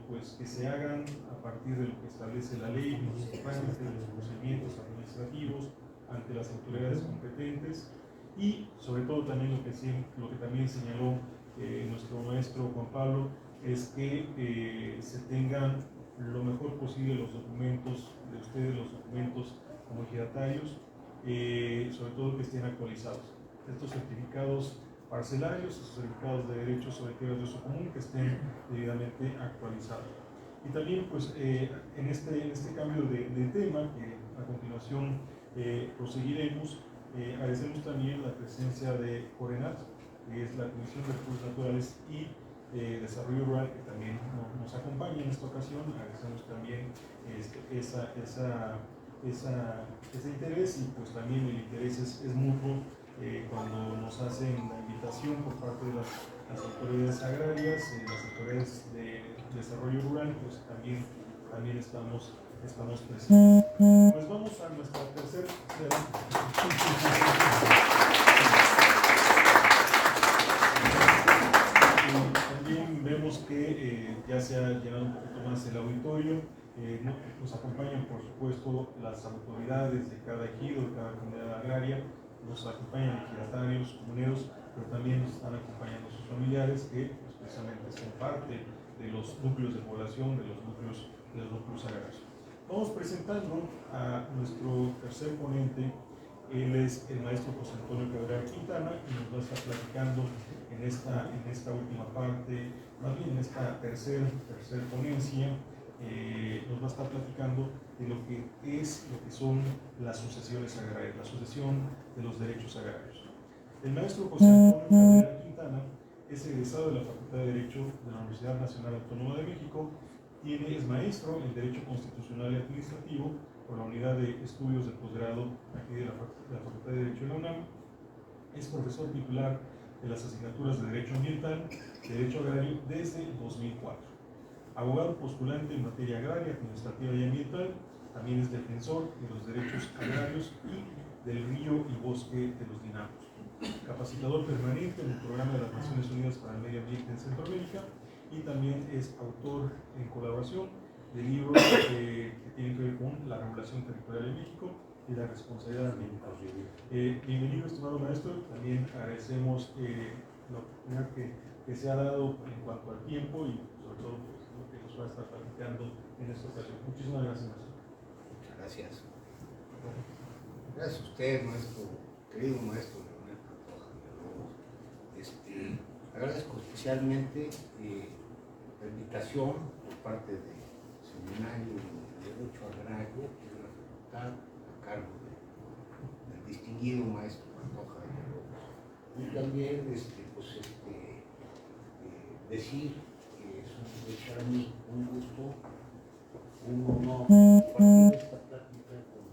pues que se hagan a partir de lo que establece la ley, los trámites, los procedimientos administrativos ante las autoridades competentes, y sobre todo también lo que también señaló nuestro maestro Juan Pablo, es que se tengan lo mejor posible los documentos de ustedes, los documentos como ejidatarios, sobre todo que estén actualizados. Estos certificados parcelarios, estos certificados de derechos sobre tierras de uso común que estén debidamente actualizados. Y también pues en este cambio de tema que a continuación proseguiremos, agradecemos también la presencia de CORENAT, que es la Comisión de Recursos Naturales y Desarrollo Rural, que también nos acompaña en esta ocasión. Agradecemos también ese interés, y pues también el interés es mutuo cuando nos hacen la invitación por parte de las autoridades agrarias, las autoridades de desarrollo rural, pues también estamos presentes. Pues vamos a nuestra tercera. También vemos que ya se ha llenado un poquito más el auditorio. Nos acompañan, por supuesto, las autoridades de cada ejido, de cada comunidad agraria, nos acompañan ejidatarios, comuneros, pero también nos están acompañando sus familiares, que pues, precisamente son parte de los núcleos de población, de los núcleos agrarios. Vamos presentando a nuestro tercer ponente. Él es el maestro José Antonio Cabrera Quintana, y nos va a estar platicando en esta última parte, más bien en esta tercer ponencia. Nos va a estar platicando de lo que son las sucesiones agrarias, la sucesión de los derechos agrarios. El maestro José Antonio Cabrera Quintana es egresado de la Facultad de Derecho de la Universidad Nacional Autónoma de México. Es maestro en Derecho Constitucional y Administrativo por la Unidad de Estudios de Posgrado aquí de la Facultad de Derecho de la UNAM. Es profesor titular de las asignaturas de Derecho Ambiental y Derecho Agrario desde 2004. Abogado postulante en materia agraria, administrativa y ambiental. También es defensor de los derechos agrarios y del río y bosque de los dinamos. Capacitador permanente en el Programa de las Naciones Unidas para el Medio Ambiente en Centroamérica, y también es autor en colaboración de libros que tienen que ver con la regulación territorial en México y la responsabilidad ambiental. Bienvenido, estimado maestro. También agradecemos la oportunidad que se ha dado en cuanto al tiempo y sobre todo pues, lo que nos va a estar platicando en esta ocasión. Muchísimas gracias, maestro. Muchas gracias. Gracias a usted, maestro, querido maestro Leonel Pantoja. Agradezco especialmente la invitación por parte del Seminario de Derecho Agrario de la Facultad a cargo del distinguido maestro Pantoja de Villalobos. Y también decir que es para mí un gusto, un honor compartir esta plática con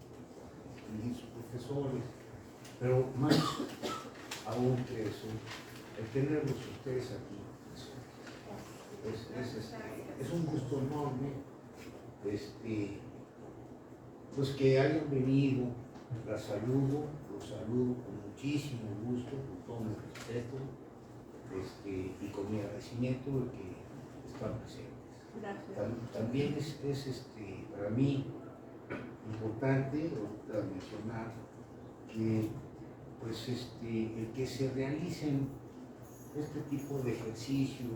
mis profesores, pero más aún que eso, el tenerlos ustedes aquí es un gusto enorme, pues que hayan venido. Los saludo con muchísimo gusto, con todo mi respeto y con mi agradecimiento de que están presentes. Gracias. También es para mí importante mencionar que pues el que se realicen este tipo de ejercicios,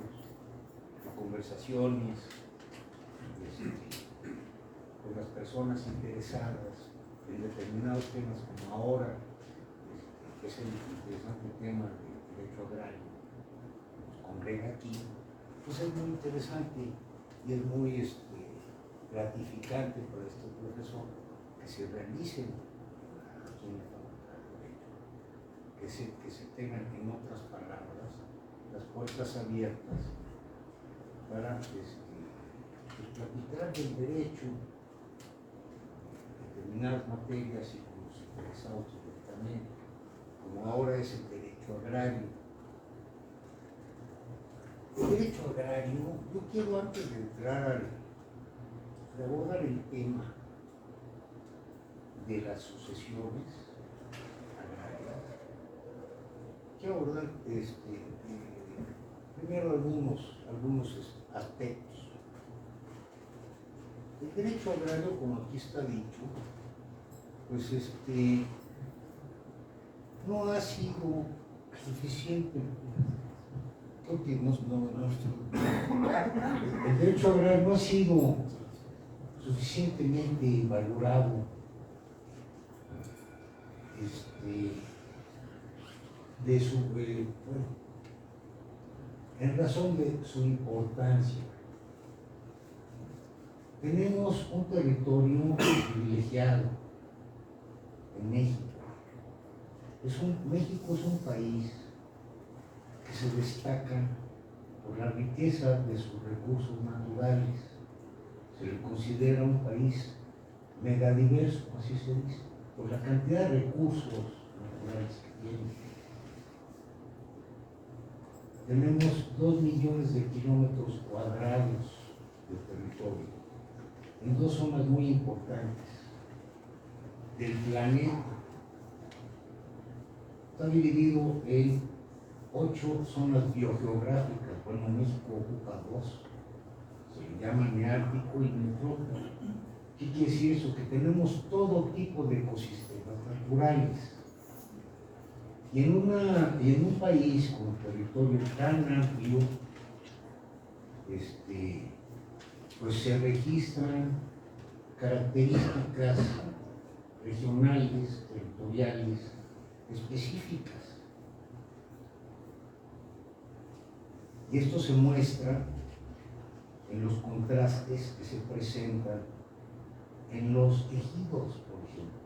de conversaciones con las personas interesadas en determinados temas, como ahora, que es el interesante tema del derecho agrario, nos congrega aquí, pues es muy interesante y es muy gratificante para este profesor que se realicen aquí en la Facultad de Derecho, que se tengan, en otras palabras, las puertas abiertas para pues, platicar del derecho, determinadas materias y con los interesados directamente, como ahora es el derecho agrario. El derecho agrario, yo quiero antes de entrar de abordar el tema de las sucesiones agrarias, quiero abordar primero algunos aspectos. El derecho agrario, como aquí está dicho, pues no ha sido suficiente. Creo que el derecho agrario no ha sido suficientemente valorado de su, bueno, en razón de su importancia. Tenemos un territorio privilegiado en México. México es un país que se destaca por la riqueza de sus recursos naturales. Se le considera un país megadiverso, así se dice, por la cantidad de recursos naturales que tiene. Tenemos 2 millones de kilómetros cuadrados de territorio en 2 zonas muy importantes del planeta. Está dividido en 8 zonas biogeográficas. Bueno, México ocupa 2. Se le llama Neártico y Neotrópico. ¿Qué quiere decir eso? Que tenemos todo tipo de ecosistemas naturales. Y en un país con un territorio tan amplio, pues se registran características regionales, territoriales, específicas. Y esto se muestra en los contrastes que se presentan en los ejidos, por ejemplo.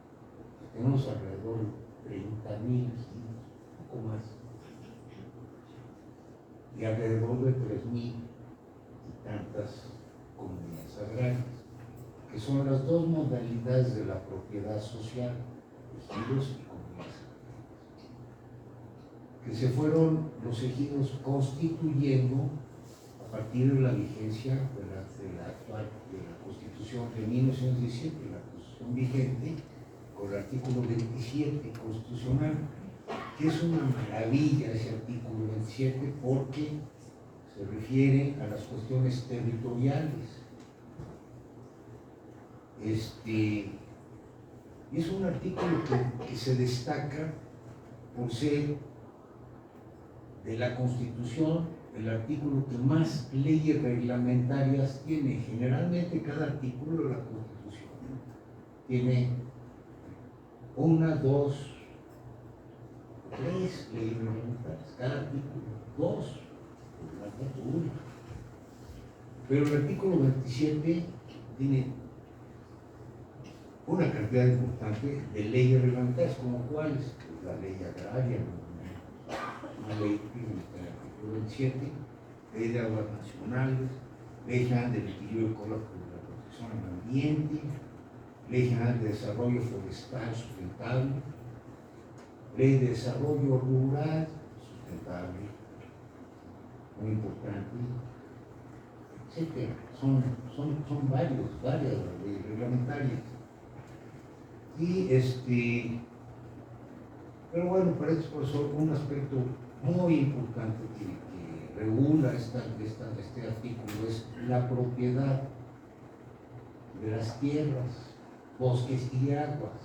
Tenemos alrededor de 30,000 ejidos, un poco más, y alrededor de 3,000 y tantas comunidades agrarias, que son las 2 modalidades de la propiedad social, ejidos y comunidades agrarias, que se fueron los ejidos constituyendo a partir de la vigencia de la actual, de la Constitución de 1917, la Constitución vigente, con el artículo 27 constitucional, que es una maravilla ese artículo 27 porque se refiere a las cuestiones territoriales. Y es un artículo que se destaca por ser de la Constitución el artículo que más leyes reglamentarias tiene. Generalmente cada artículo de la Constitución tiene 1, 2, 3 leyes reglamentarias, cada artículo, 2, reglamento 1. Pero el artículo 27 tiene una cantidad importante de leyes reglamentarias, como cuáles, pues la ley agraria, una ley del artículo 27, ley de aguas nacionales, ley general del equilibrio ecológico de la protección al ambiente, ley general de desarrollo forestal sustentable, ley de desarrollo rural sustentable, muy importante, etc. Son varias leyes reglamentarias. Pero bueno, para este profesor, un aspecto muy importante que regula este artículo es la propiedad de las tierras, bosques y aguas.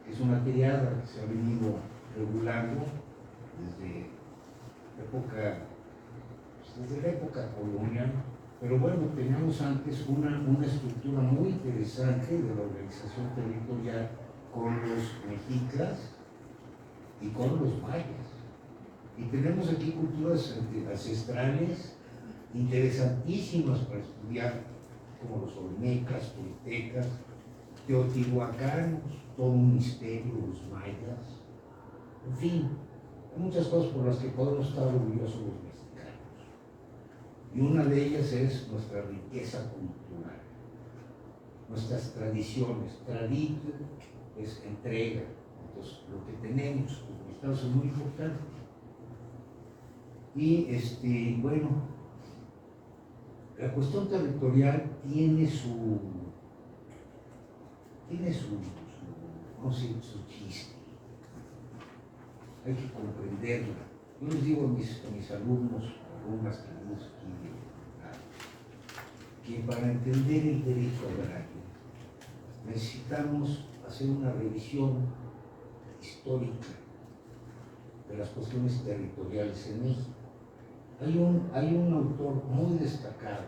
Es una triada que se ha venido regulando desde la época colonial. Pero bueno, teníamos antes una estructura muy interesante de la organización territorial con los mexicas y con los mayas. Y tenemos aquí culturas ancestrales interesantísimas para estudiar, como los olmecas, toltecas, teotihuacanos, todo un misterio, los mayas. En fin, hay muchas cosas por las que podemos estar orgullosos los mexicanos. Y una de ellas es nuestra riqueza cultural, nuestras tradiciones. Tradito es entrega. Entonces, lo que tenemos como mexicanos es muy importante. Y bueno, la cuestión territorial tiene su chiste. Hay que comprenderla. Yo les digo a mis alumnos, alumnas que tenemos aquí, que para entender el derecho agrario necesitamos hacer una revisión histórica de las cuestiones territoriales en México. Hay un autor muy destacado,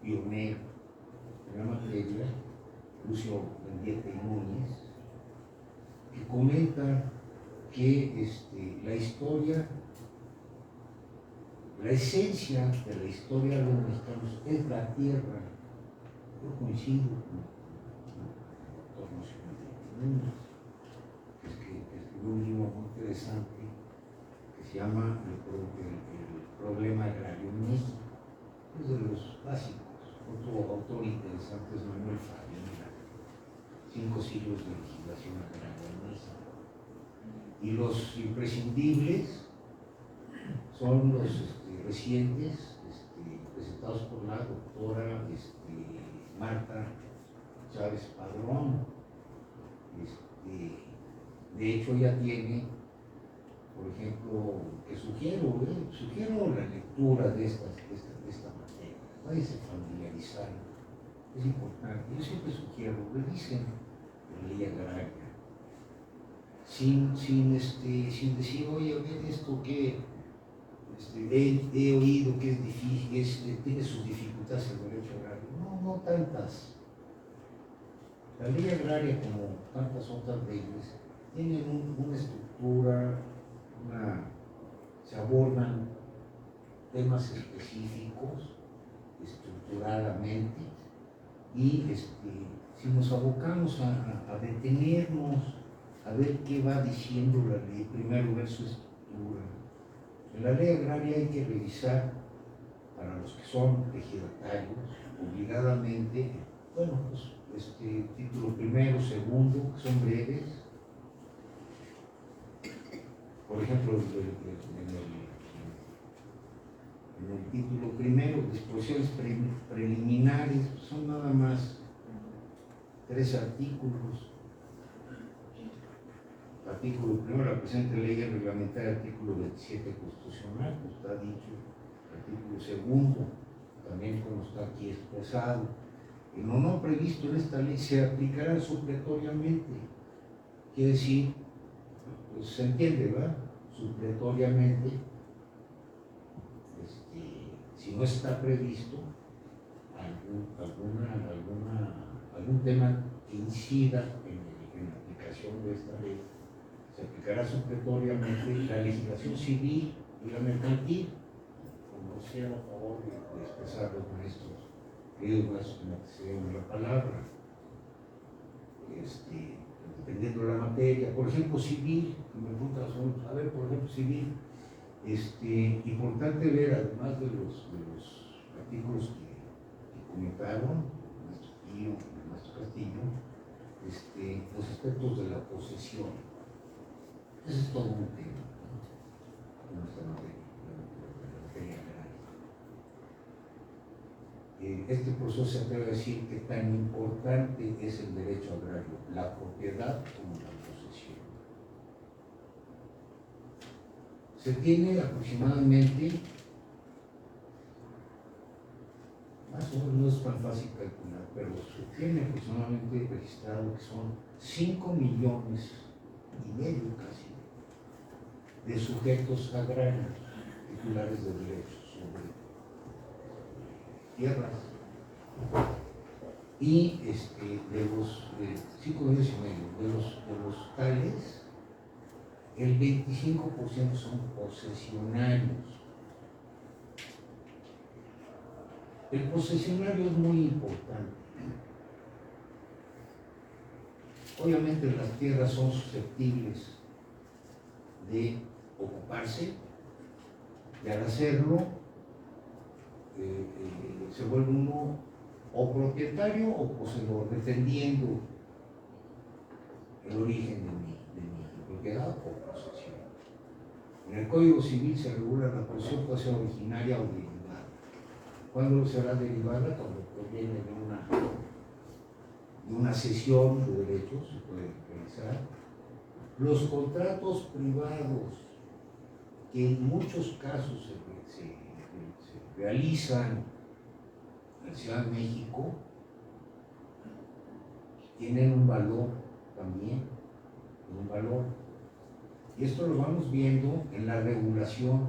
pionero, la materia, Lucio Mendieta y Núñez, que comenta que la historia, la esencia de la historia de los mexicanos es la tierra. Yo coincido con el doctor Lucio Mendieta y Núñez, que escribió un libro muy interesante que se llama el problema agrario en México. Es de los básicos. Otro autor interesante es Manuel Fabio, 5 siglos de legislación agraria en México. Y los imprescindibles son los recientes, presentados por la doctora Marta Chávez Padrón. De hecho, ella tiene, por ejemplo, que sugiero la lectura de esta materia. Váyase familiarizando, es importante. Yo siempre sugiero, revisen la ley agraria, sin decir, oye, ven esto que he oído que es difícil, tiene sus dificultades el derecho agrario. No tantas. La ley agraria, como tantas otras leyes, tienen una estructura, se abordan temas específicos estructuradamente, y si nos abocamos a detenernos a ver qué va diciendo la ley, primero ver su estructura. En la ley agraria hay que revisar, para los que son ejidatarios, obligadamente, título primero, segundo, que son breves. Por ejemplo, en el título primero, disposiciones preliminares, son nada más 3 artículos. Artículo primero, la presente ley es reglamentaria, artículo 27 constitucional, como está dicho. Artículo segundo, también como está aquí expresado. En lo no previsto en esta ley se aplicará supletoriamente. Quiere decir, pues se entiende, ¿verdad? Supletoriamente, si no está previsto algún tema que incida en la aplicación de esta ley, se aplicará supletoriamente la legislación civil y la mercantil, como sea a favor de expresar los maestros queridos maestros que me antecedieron la palabra, dependiendo de la materia. Por ejemplo, civil, me preguntas, a ver, por ejemplo, civil, importante ver, además de los artículos que comentaron el maestro Pío, el maestro Castillo, los aspectos de la posesión. Ese es todo un tema en nuestra materia, la materia agraria. Este profesor se atreve a decir que tan importante es el derecho agrario, la propiedad como la posesión. Se tiene aproximadamente, más o menos no es tan fácil calcular, pero se tiene aproximadamente registrado que son 5,5 millones casi de sujetos agrarios titulares de derechos sobre tierras, y de los 5,5 millones, de los tales, el 25% son posesionarios. El posesionario es muy importante. Obviamente las tierras son susceptibles de ocuparse, y al hacerlo se vuelve uno o propietario o poseedor, dependiendo el origen de mi propiedad o posesión. En el Código Civil se regula la posesión puede ser originaria o derivada. ¿Cuándo será derivada? Cuando proviene de una cesión de derechos, se puede realizar. Los contratos privados, que en muchos casos se realizan en la Ciudad de México, tienen un valor también, un valor. Y esto lo vamos viendo en la regulación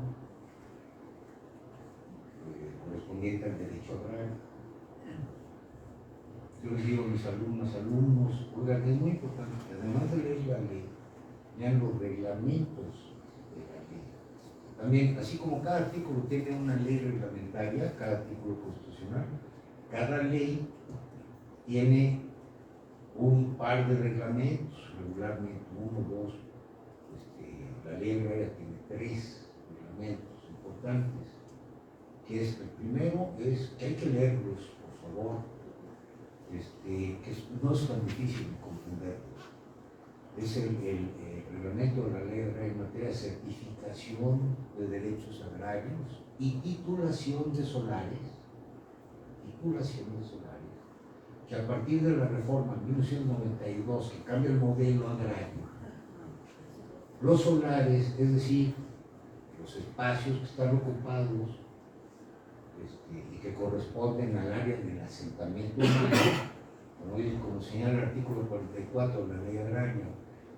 correspondiente al derecho agrario. yo les digo a mis alumnos, oigan, es muy importante que además de leer la ley, lean los reglamentos de la ley. También, así como cada artículo tiene una ley reglamentaria, cada artículo constitucional, cada ley tiene un par de reglamentos, regularmente uno, dos. La ley agraria tiene 3 reglamentos importantes, que es el primero, es que hay que leerlos, por favor, que no es tan difícil comprenderlos. Es el reglamento de la ley agraria en materia de certificación de derechos agrarios y titulación de solares, que a partir de la reforma en 1992, que cambia el modelo agrario, los solares, es decir, los espacios que están ocupados y que corresponden al área del asentamiento humano, como señala el artículo 44 de la ley agraria,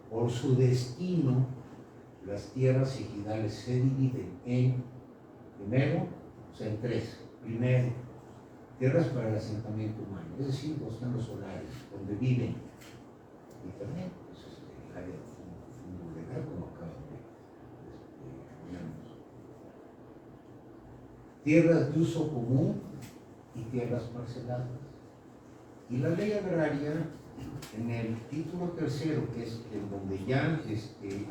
por su destino, las tierras ejidales se dividen en, primero, en 3. Primero, tierras para el asentamiento humano, es decir, donde están los solares, donde viven, y también pues, el área legal, como acaban de tierras de uso común y tierras parceladas. Y la ley agraria, en el título 3, que es en donde ya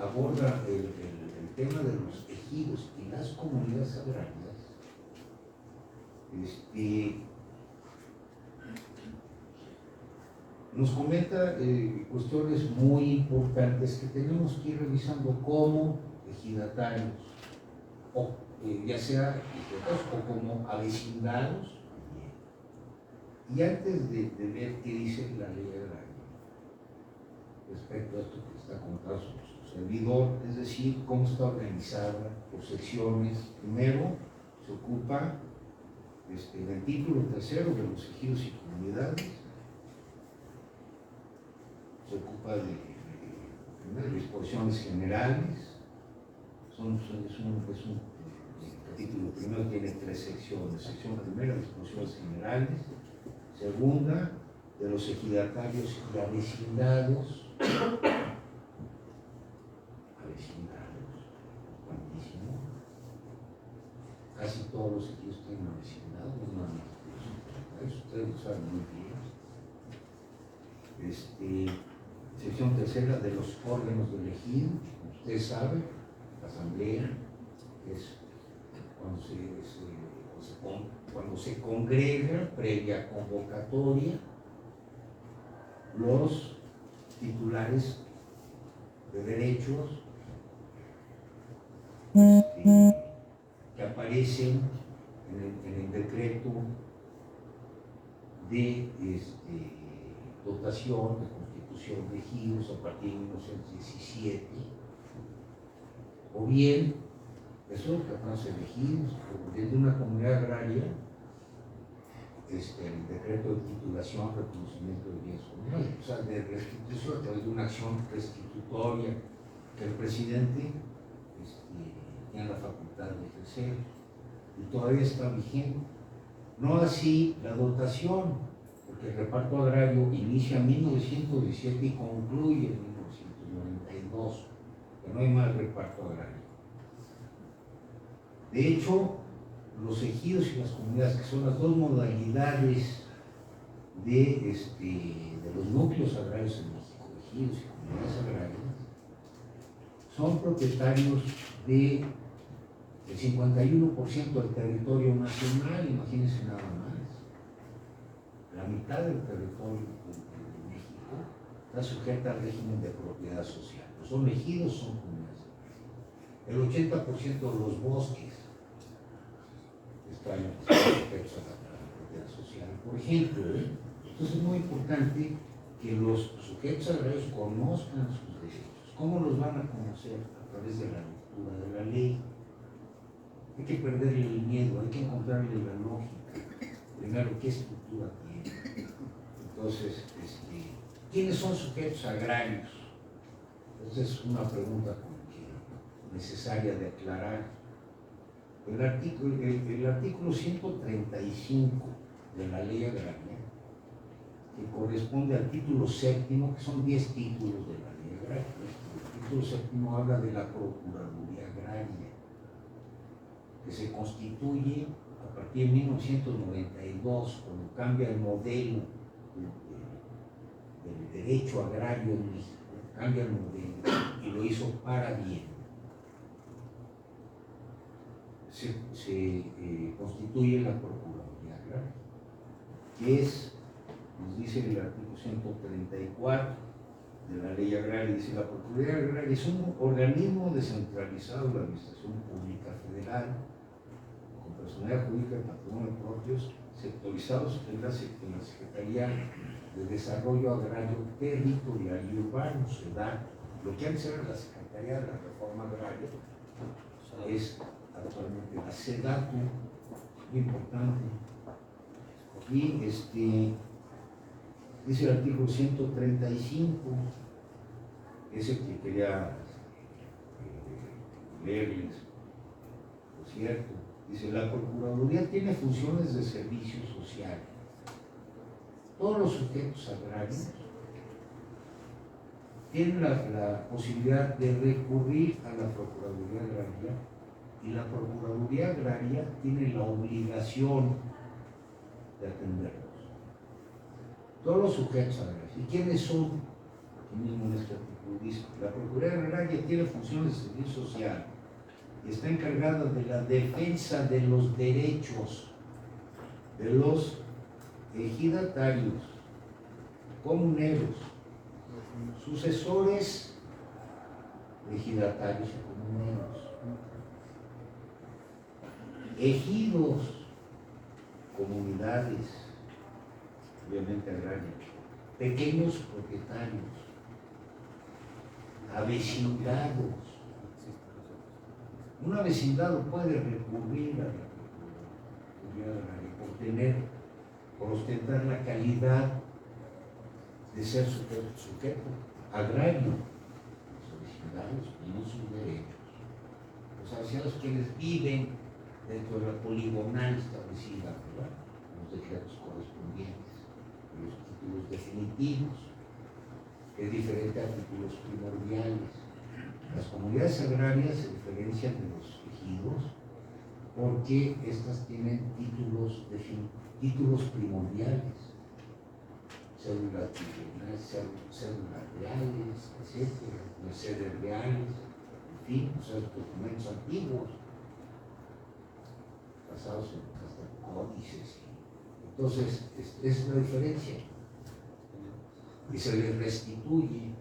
aborda el tema de los ejidos y las comunidades agrarias, nos comenta cuestiones muy importantes que tenemos que ir revisando como ejidatarios, o ya sea o como avecindados. Y antes de ver qué dice la ley agraria respecto a esto que está contado su servidor, es decir, cómo está organizada por secciones, primero se ocupa del título 3 de los ejidos y comunidades, se ocupa de disposiciones generales, es un capítulo primero, tiene 3 secciones. Sección primera, disposiciones generales; segunda, de los ejidatarios y avecindados, cuantísimo, casi todos los ejidos tienen avecindados, no nada más, ustedes lo saben muy bien. Sección tercera, de los órganos del ejido, ustedes saben, la asamblea, que es cuando se congrega previa convocatoria los titulares de derechos que aparecen en el decreto de dotación, de constitución de ejidos a partir de 1917, o bien, eso es lo que conoce ejidos, desde una comunidad agraria, el decreto de titulación, reconocimiento de bienes comunales, o sea, de restitución a través de una acción restitutoria que el presidente tiene la facultad de ejercer y todavía está vigente. No así la dotación, porque el reparto agrario inicia en 1917 y concluye en 1992, que no hay más reparto agrario. De hecho, los ejidos y las comunidades, que son las dos modalidades de los núcleos agrarios en México, ejidos y comunidades agrarias, son propietarios del 51% del territorio nacional, imagínense nada más. La mitad del territorio de México está sujeta al régimen de propiedad social. Son ejidos, son comunidades. El 80% de los bosques están sujetos a la propiedad social. Por ejemplo, entonces es muy importante que los sujetos agrarios conozcan sus derechos. ¿Cómo los van a conocer? A través de la lectura de la ley. Hay que perderle el miedo, hay que encontrarle la lógica. Primero, ¿qué estructura tiene? Entonces, ¿quiénes son sujetos agrarios? Esa es una pregunta necesaria de aclarar. El artículo 135 de la ley agraria, que corresponde al título séptimo, que son 10 títulos de la ley agraria. El título séptimo habla de la Procuraduría Agraria, que se constituye a partir de 1992, cuando cambia el modelo del derecho agrario en México, cambia el modelo y lo hizo para bien. Se constituye la Procuraduría Agraria, que es, nos dice el artículo 134 de la Ley Agraria, dice: la Procuraduría Agraria es un organismo descentralizado de la Administración Pública Federal, con personalidad jurídica y patrimonio propios, sectorizados en la Secretaría de Desarrollo Agrario Territorial y Urbano. Se da lo que antes era la Secretaría de la Reforma Agraria, es actualmente la SEDATU, muy importante. Y dice el artículo 135, ese que quería leerles, por cierto, dice: la Procuraduría tiene funciones de servicio social. Todos los sujetos agrarios tienen la posibilidad de recurrir a la Procuraduría Agraria, y la Procuraduría Agraria tiene la obligación de atenderlos. Todos los sujetos agrarios. ¿Y quiénes son? Aquí mismo en este artículo dice: la Procuraduría Agraria tiene funciones de servicio social y está encargada de la defensa de los derechos de los ejidatarios, comuneros, sucesores de ejidatarios y comuneros, ejidos, comunidades, obviamente agrarias, pequeños propietarios, avecindados. Un avecindado puede recurrir a la Procuraduría Agraria por ostentar la calidad de ser sujeto agrario. Los avecindados tienen sus derechos. Los avecindados, quienes viven dentro de la poligonal establecida, ¿verdad?, los decretos correspondientes, los títulos definitivos, que es diferente a títulos primordiales. Las comunidades agrarias se diferencian de los ejidos porque estas tienen títulos primordiales, cédulas reales, etcétera, mercedes reales, en fin, o sea, documentos antiguos, basados hasta códices. Entonces, es la diferencia. Y se les restituye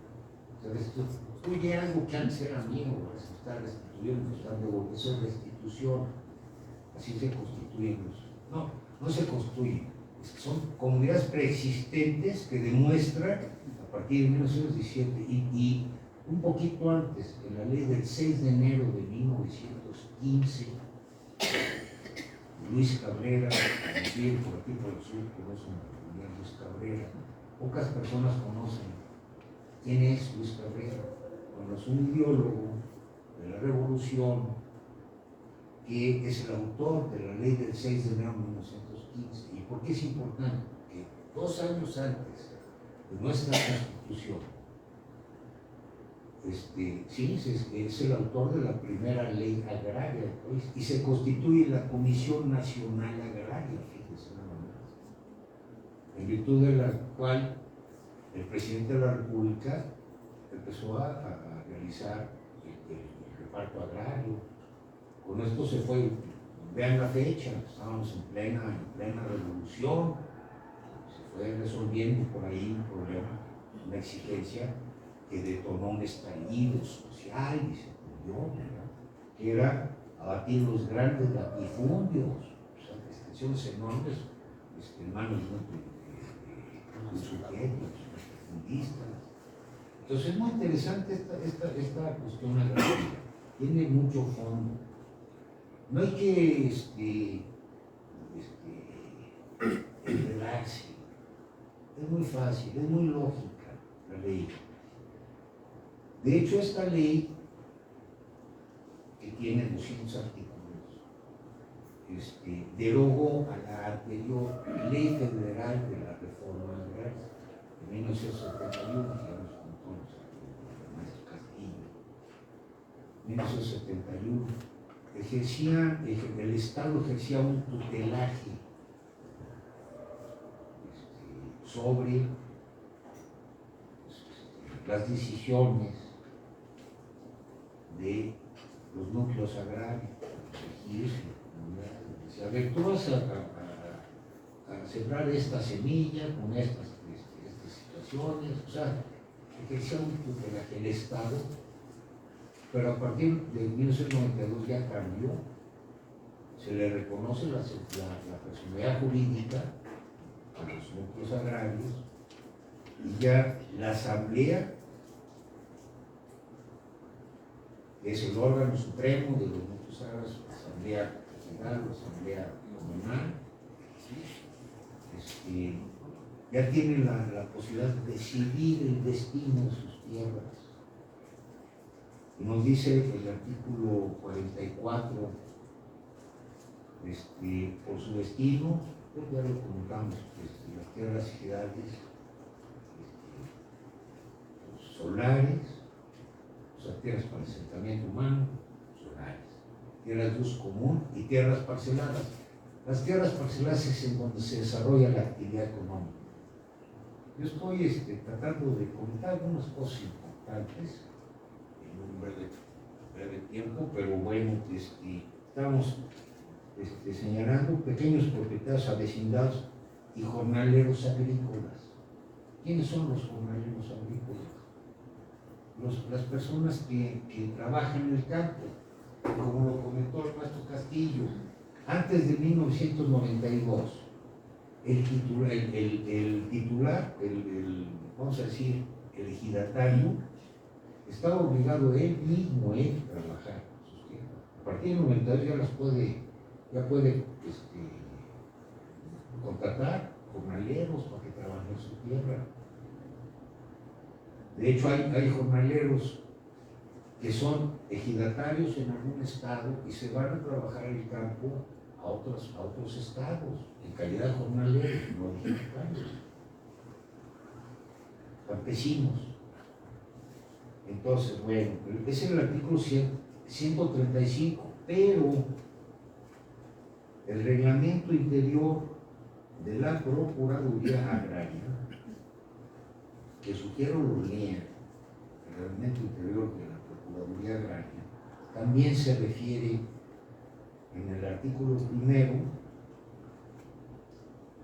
algo que antes era mío, se está restituyendo, se está devolviendo, eso es restitución. Así se constituyen no se construyen, son comunidades preexistentes que demuestran a partir de 1917 y un poquito antes, en la ley del 6 de enero de 1915, Luis Cabrera, conocido por aquí por el sur, conocen a Luis Cabrera. Pocas personas conocen quién es Luis Cabrera. Bueno, es un ideólogo de la Revolución que es el autor de la ley del 6 de enero de 1915. ¿Y por qué es importante? Porque 2 años antes de nuestra Constitución, es el autor de la primera ley agraria del país y se constituye la Comisión Nacional Agraria, fíjense nada más, en virtud de la cual el presidente de la República empezó a realizar el reparto agrario. Con esto se fue, vean la fecha, estábamos en plena revolución, se fue resolviendo por ahí un problema, una exigencia que detonó un estallido social y se cumplió, ¿verdad?, que era abatir los grandes latifundios, o sea, extensiones enormes, en manos de sujetos, fundistas. Entonces es muy interesante esta cuestión agraria, tiene mucho fondo. No hay que enredarse, es muy fácil, es muy lógica la ley. De hecho, esta ley, que tiene 200 artículos, derogó a la anterior Ley Federal de la Reforma Agraria. 1971, digamos, con el maestro Castillo, 1971, el Estado ejercía un tutelaje sobre las decisiones de los núcleos agrarios, a ver, tú vas a sembrar esta semilla con estas situaciones, o sea, ejercía un tutelaje el Estado, pero a partir de 1992 ya cambió, se le reconoce la personalidad jurídica a los núcleos agrarios y ya la asamblea es el órgano supremo de los núcleos agrarios, la asamblea general, la asamblea comunal, ya tiene la posibilidad de decidir el destino de sus tierras. Y nos dice el artículo 44, por su destino, ya lo comentamos, las tierras ejidales, solares, o sea, tierras para el asentamiento humano, solares, tierras de uso común y tierras parceladas. Las tierras parceladas es en donde se desarrolla la actividad económica. Yo estoy tratando de comentar algunas cosas importantes en un breve tiempo, pero bueno, estamos señalando pequeños propietarios avecindados y jornaleros agrícolas. ¿Quiénes son los jornaleros agrícolas? Las personas que trabajan en el campo, como lo comentó el maestro Castillo, antes de 1992, el titular, vamos a decir, el ejidatario, estaba obligado él mismo a trabajar sus tierras. A partir del 92 ya puede contratar jornaleros para que trabajen su tierra. De hecho, hay jornaleros que son ejidatarios en algún estado y se van a trabajar el campo a otros estados, en calidad de jornaleros, no ejidatarios, campesinos. Entonces, bueno, ese es el artículo 135, pero el reglamento interior de la Procuraduría Agraria, que sugiero lo lean, el reglamento interior de la Procuraduría Agraria, también se refiere en el artículo primero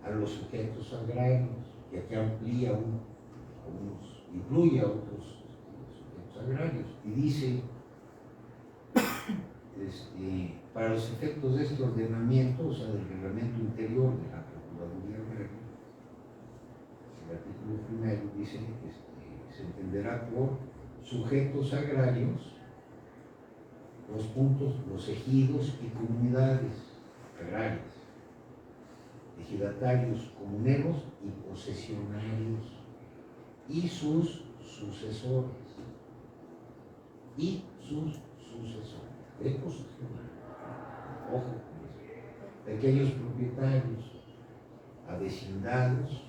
a los sujetos agrarios, y aquí amplía incluye a otros sujetos agrarios, y dice, para los efectos de este ordenamiento, o sea, del reglamento interior de la Procuraduría Agraria, el artículo primero dice que se entenderá por sujetos agrarios los ejidos y comunidades agrarias, ejidatarios comuneros y posesionarios y sus sucesores. De posesionarios. Ojo con eso. Pequeños propietarios, avecindados,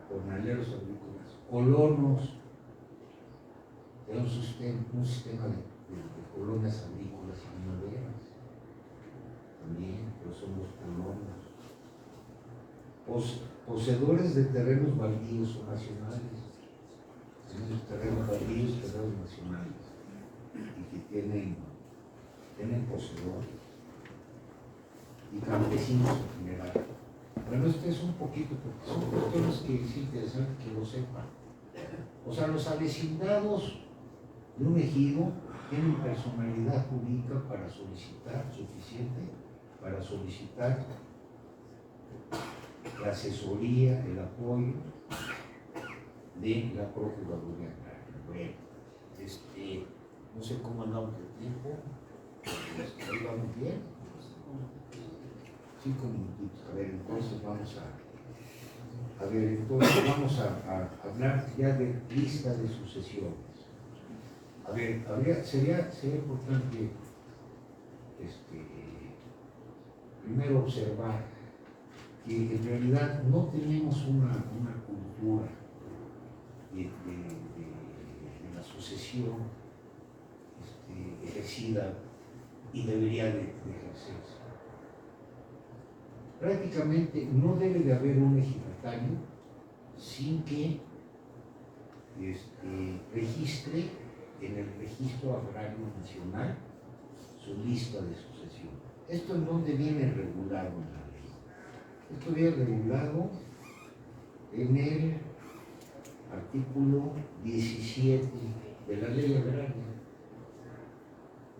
jornaleros agrícolas, colonos, de un sistema de colonias agrícolas y ganaderas, también, pero son los colonos. Poseedores de terrenos baldíos o nacionales, terrenos baldíos, terrenos nacionales, y que tienen poseedores, y campesinos en general. Bueno, este es un poquito, porque son cuestiones que es interesante que lo sepan. O sea, los avecindados de un ejido tienen personalidad jurídica para solicitar, suficiente para solicitar la asesoría, el apoyo de la Procuraduría Agraria. Bueno, no sé cómo andamos de tiempo, ahí vamos bien, 5 minutitos. A ver, entonces vamos a hablar ya de lista de sucesiones. A ver, sería importante primero observar que en realidad no tenemos una cultura la sucesión ejercida y debería de ejercerse. Prácticamente no debe de haber un ejidatario sin que registre en el Registro Agrario Nacional su lista de sucesión. ¿Esto en dónde viene regulado en la ley? Esto viene regulado en el artículo 17 de la Ley Agraria.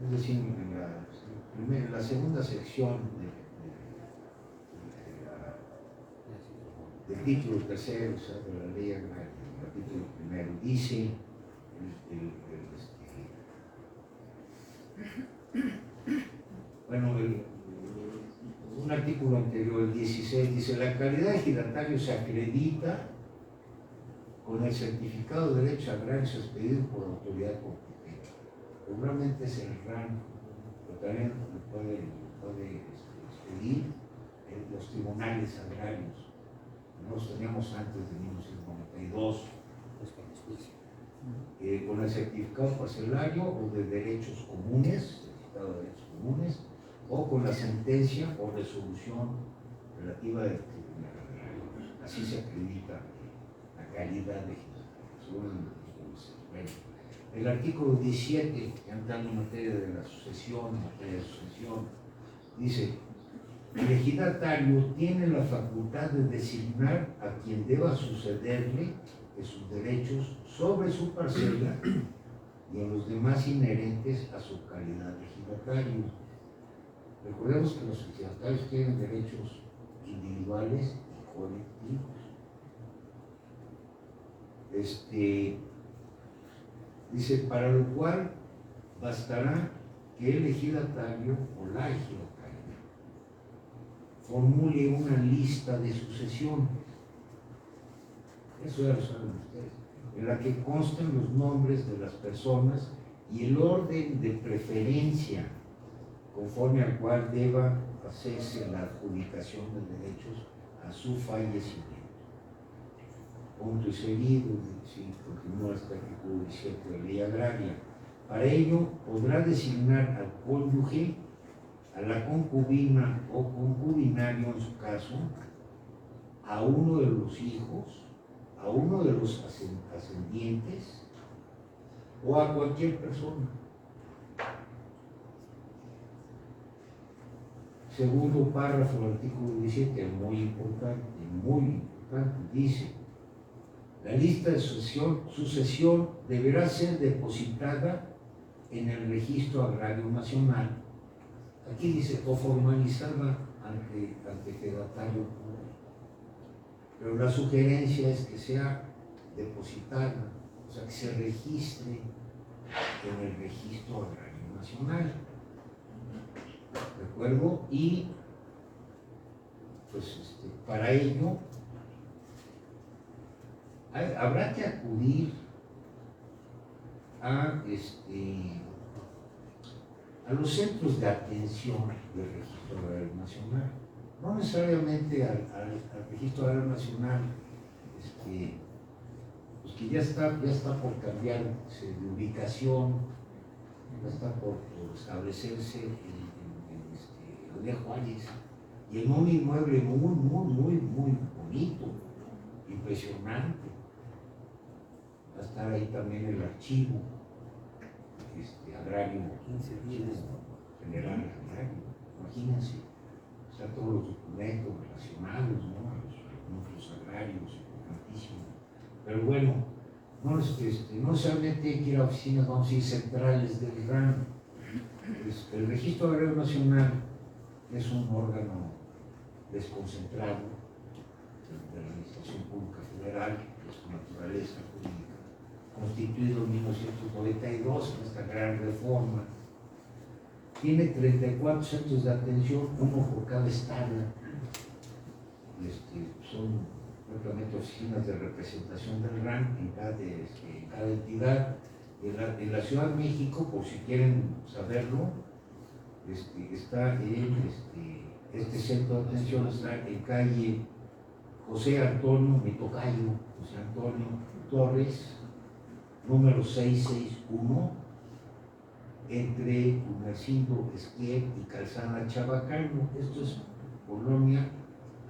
Es decir, en la segunda sección del título tercero, o sea, de la Ley Agraria, el capítulo primero, dice un artículo anterior, el 16, dice: la calidad de ejidatario se acredita con el certificado de derechos agrarios expedido por la autoridad competente. Regularmente es el RAN, pero también puede expedir en los tribunales agrarios. Los teníamos antes de 1992, con el certificado parcelario o de derechos comunes, certificado de derechos comunes, o con la sentencia o resolución relativa del tribunal agrario. Así se acredita la calidad de el artículo 17, entrando en materia de la sucesión, dice: el ejidatario tiene la facultad de designar a quien deba sucederle de sus derechos sobre su parcela y a los demás inherentes a su calidad de ejidatario. Recordemos que los ejidatarios tienen derechos individuales y colectivos. Dice: para lo cual bastará que el ejidatario o la ejidataria formule una lista de sucesión, eso ya lo saben ustedes, en la que consten los nombres de las personas y el orden de preferencia conforme al cual deba hacerse la adjudicación de derechos a su fallecimiento. Punto y seguido, sí, continúa este artículo 17 de la Ley Agraria. Para ello podrá designar al cónyuge, a la concubina o concubinario en su caso, a uno de los hijos, a uno de los ascendientes o a cualquier persona. Segundo párrafo del artículo 17, muy importante, dice: la lista de sucesión deberá ser depositada en el Registro Agrario Nacional. Aquí dice: o formalizada ante fedatario público. Pero la sugerencia es que sea depositada, o sea, que se registre en el Registro Agrario Nacional. ¿De acuerdo? Y pues para ello habrá que acudir a los centros de atención del Registro Agrario Nacional, no necesariamente al Registro Agrario Nacional, pues que ya está por cambiarse de ubicación, ya está por establecerse en Eudea Juárez, y en un inmueble muy bonito, impresionante. Va a estar ahí también el archivo agrario, general agrario. Imagínense, están todos los documentos relacionados, ¿no?, a los núcleos agrarios, importantísimo. Pero bueno, no necesariamente hay que ir a oficinas, vamos a ir centrales del RAN. El Registro Agrario Nacional es un órgano desconcentrado de la Administración Pública Federal, de su naturaleza jurídica, constituido en 1992 con esta gran reforma. Tiene 34 centros de atención, uno por cada estado. Son prácticamente oficinas de representación del RAN en cada entidad. En la Ciudad de México, por si quieren saberlo, está en este centro de atención, está en calle José Antonio, mi tocayo, José Antonio Torres, número 661, entre Humercindo Esquiel y Calzada Chabacano. Esto es Colonia,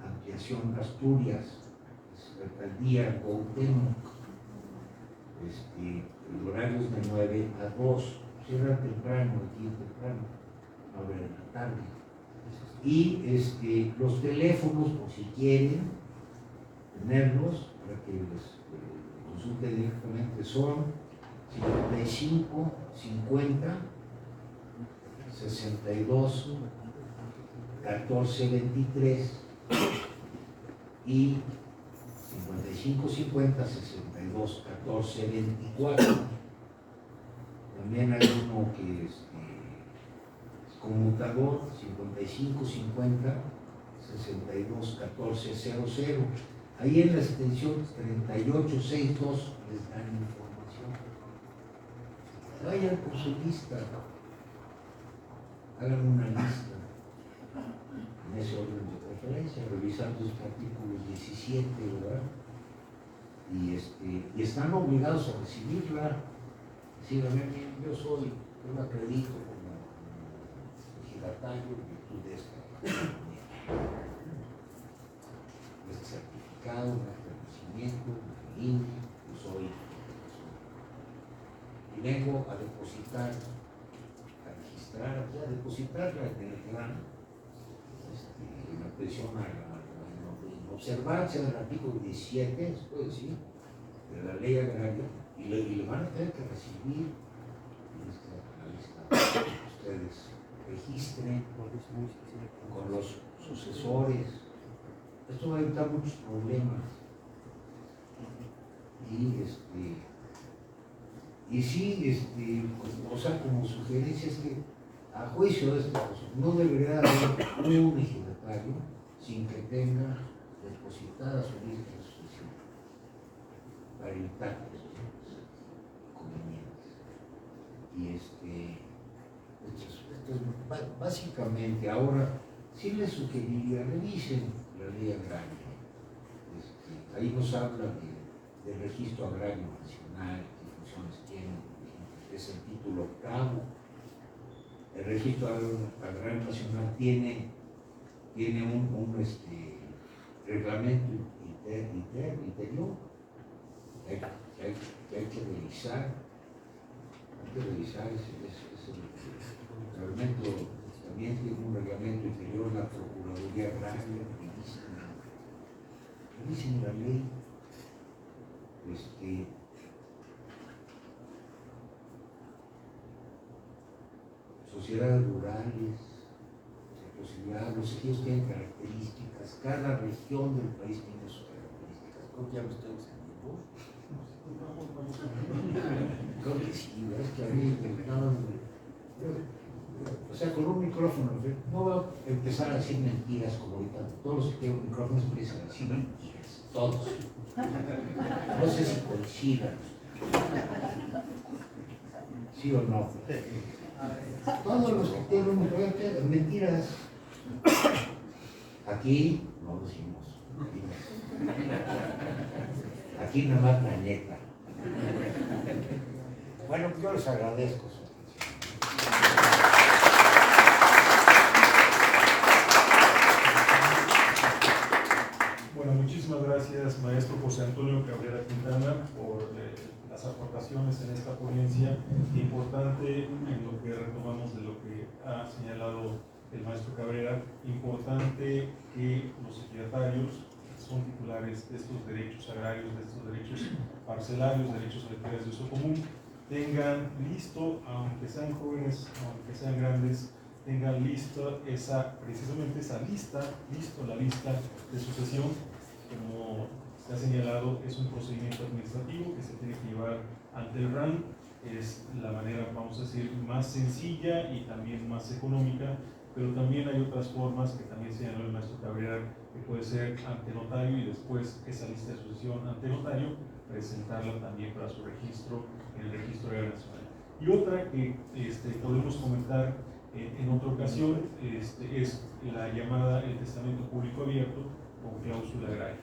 Ampliación de Asturias, Alcaldía Cuauhtémoc. El horario es de 9 a 2, cierra temprano, aquí temprano, 9 de la tarde. Y los teléfonos, por si quieren tenerlos, para que les consulten directamente, son 55 50 62 14 23 y 55 50 62 14 24. También hay uno que es conmutador 55 50 62 14 00. Ahí en la extensión 3862 les dan información. Vayan por su lista, hagan una lista en ese orden de preferencia, revisando este artículo 17, ¿verdad? Y están obligados a recibirla. Decir, a ver, yo me acredito como ejidatario en virtud de este certificado, de reconocimiento, de INE, yo soy. Y vengo a depositar, a registrar, a depositarla en el plan, en la presión en observancia del artículo 17, se puede decir, de la ley agraria, y le van a tener que recibir la lista que ustedes registren con los sucesores. Esto va a evitar muchos problemas. Y sí, o sea, como sugerencia es que a juicio de esta cosa, no debería haber un ejidatario sin que tenga depositada su lista de sucesión para evitar inconvenientes. Esto es básicamente. Ahora sí les sugeriría, revisen la ley agraria. Ahí nos habla del registro agrario nacional, qué funciones tiene, es el título 8º. El registro agrario nacional tiene un reglamento interior que hay que revisar. Ese reglamento. También tiene un reglamento interior, la Procuraduría Agraria, revisen la ley. Sociedades rurales, los ejidos tienen características, cada región del país tiene sus características. Creo que ya me estoy entendiendo. Creo que sí, es que a mí me dejaban. O sea, con un micrófono, no voy a empezar a decir mentiras como ahorita. Todos los que tienen micrófonos empiezan a decir mentiras, todos. No sé si coincidan. ¿Sí o no? Todos los que tienen un micrófono, mentiras. Aquí no decimos mentiras. Aquí nada más la neta. Bueno, yo les agradezco. Bueno, muchísimas gracias, maestro José Antonio Cabrera Quintana, por las aportaciones en esta ponencia. Importante en lo que retomamos de lo que ha señalado el maestro Cabrera, importante que los ejidatarios son titulares de estos derechos agrarios, de estos derechos parcelarios, derechos hectáreas de uso común, tengan listo, aunque sean jóvenes, aunque sean grandes, tengan listo precisamente esa lista, la lista de sucesión. Como se ha señalado, es un procedimiento administrativo que se tiene que llevar ante el RAN. Es la manera, vamos a decir, más sencilla y también más económica, pero también hay otras formas que también señaló el maestro Cabrera, que puede ser ante notario y después esa lista de sucesión ante notario, presentarla también para su registro en el Registro Agrario Nacional. Y otra que podemos comentar en otra ocasión es la llamada el testamento público abierto con cláusula agraria.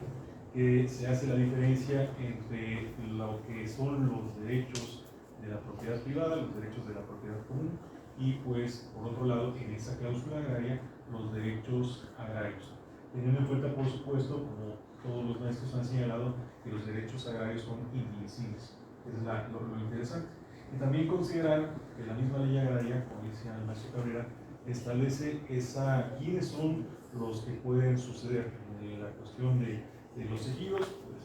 que se hace la diferencia entre lo que son los derechos de la propiedad privada, los derechos de la propiedad común, y pues por otro lado en esa cláusula agraria los derechos agrarios, teniendo en cuenta por supuesto, como todos los maestros han señalado, que los derechos agrarios son indivisibles. Es lo interesante. Y también considerar que la misma ley agraria, como decía el maestro Cabrera, establece quiénes son los que pueden suceder. La cuestión de los ejidos, pues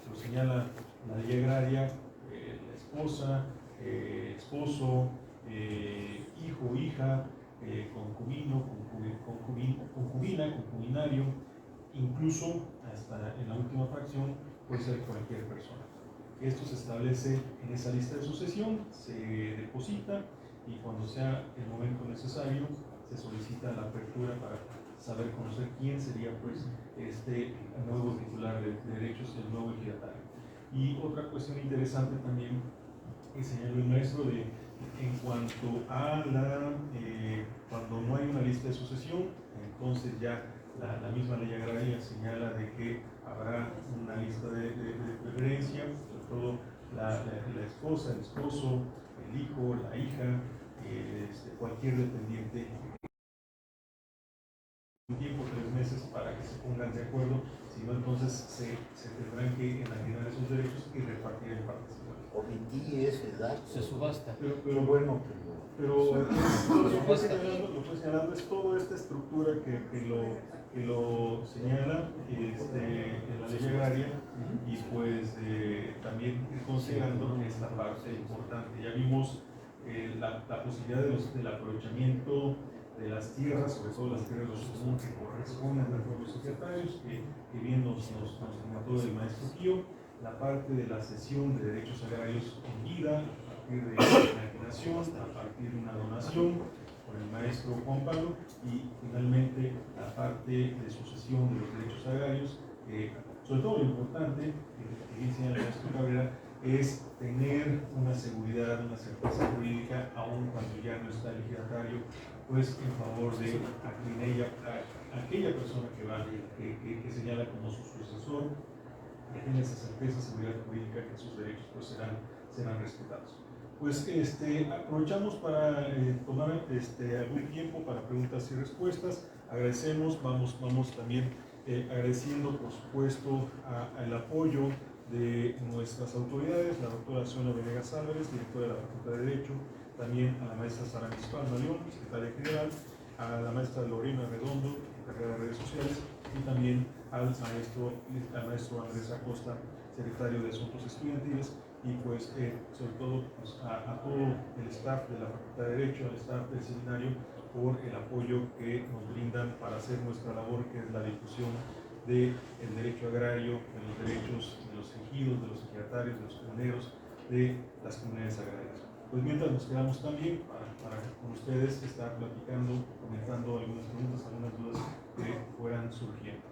lo señala la ley agraria, la esposa, esposo, hijo, hija, concubino, concubina, concubinario, incluso hasta en la última fracción puede ser cualquier persona. Esto se establece en esa lista de sucesión, se deposita y cuando sea el momento necesario se solicita la apertura para saber conocer quién sería pues este nuevo titular de derechos, el nuevo ejidatario. Y otra cuestión interesante también que señaló el maestro en cuanto a cuando no hay una lista de sucesión, entonces ya la misma ley agraria señala de que habrá una lista de preferencia, sobre todo la esposa, el esposo, el hijo, la hija, cualquier dependiente. Un tiempo, 3 meses, para que se pongan de acuerdo, si no entonces se tendrán que enajenar esos derechos y repartir en partes iguales. Omití ese dato. Se subasta. Pero bueno, pero lo que fue señalando es toda esta estructura que lo señala en la ley agraria y pues también considerando esta parte importante. Ya vimos la posibilidad del aprovechamiento de las tierras, sobre todo las tierras de los comunes que corresponden a los secretarios, que bien nos comentó el maestro Kio, la parte de la cesión de derechos agrarios en vida, a partir de la enajenación, a partir de una donación por el maestro Juan Pablo, y finalmente la parte de sucesión de los derechos agrarios, sobre todo lo importante, que dice el maestro Cabrera, es tener una seguridad, una certeza jurídica, aun cuando ya no está el ejidatario, pues en favor de aquella persona que señala como su sucesor, que tenga esa certeza, seguridad jurídica, que sus derechos pues serán respetados. Pues aprovechamos para tomar algún tiempo para preguntas y respuestas. Agradecemos, vamos también agradeciendo por supuesto al apoyo de nuestras autoridades, la doctora Susana Venegas Álvarez, directora de la Facultad de Derecho, también a la maestra Sara Mispalma León, secretaria general, a la maestra Lorena Redondo, encargada de redes sociales, y también al maestro Andrés Acosta, secretario de Asuntos Estudiantiles, y pues sobre todo pues, a todo el staff de la Facultad de Derecho, al staff del seminario, por el apoyo que nos brindan para hacer nuestra labor, que es la difusión del derecho agrario, de los derechos de los ejidos, de los ejidatarios, de los comuneros, de las comunidades agrarias. Pues mientras nos quedamos también para con ustedes estar platicando, comentando algunas preguntas, algunas dudas que fueran surgiendo.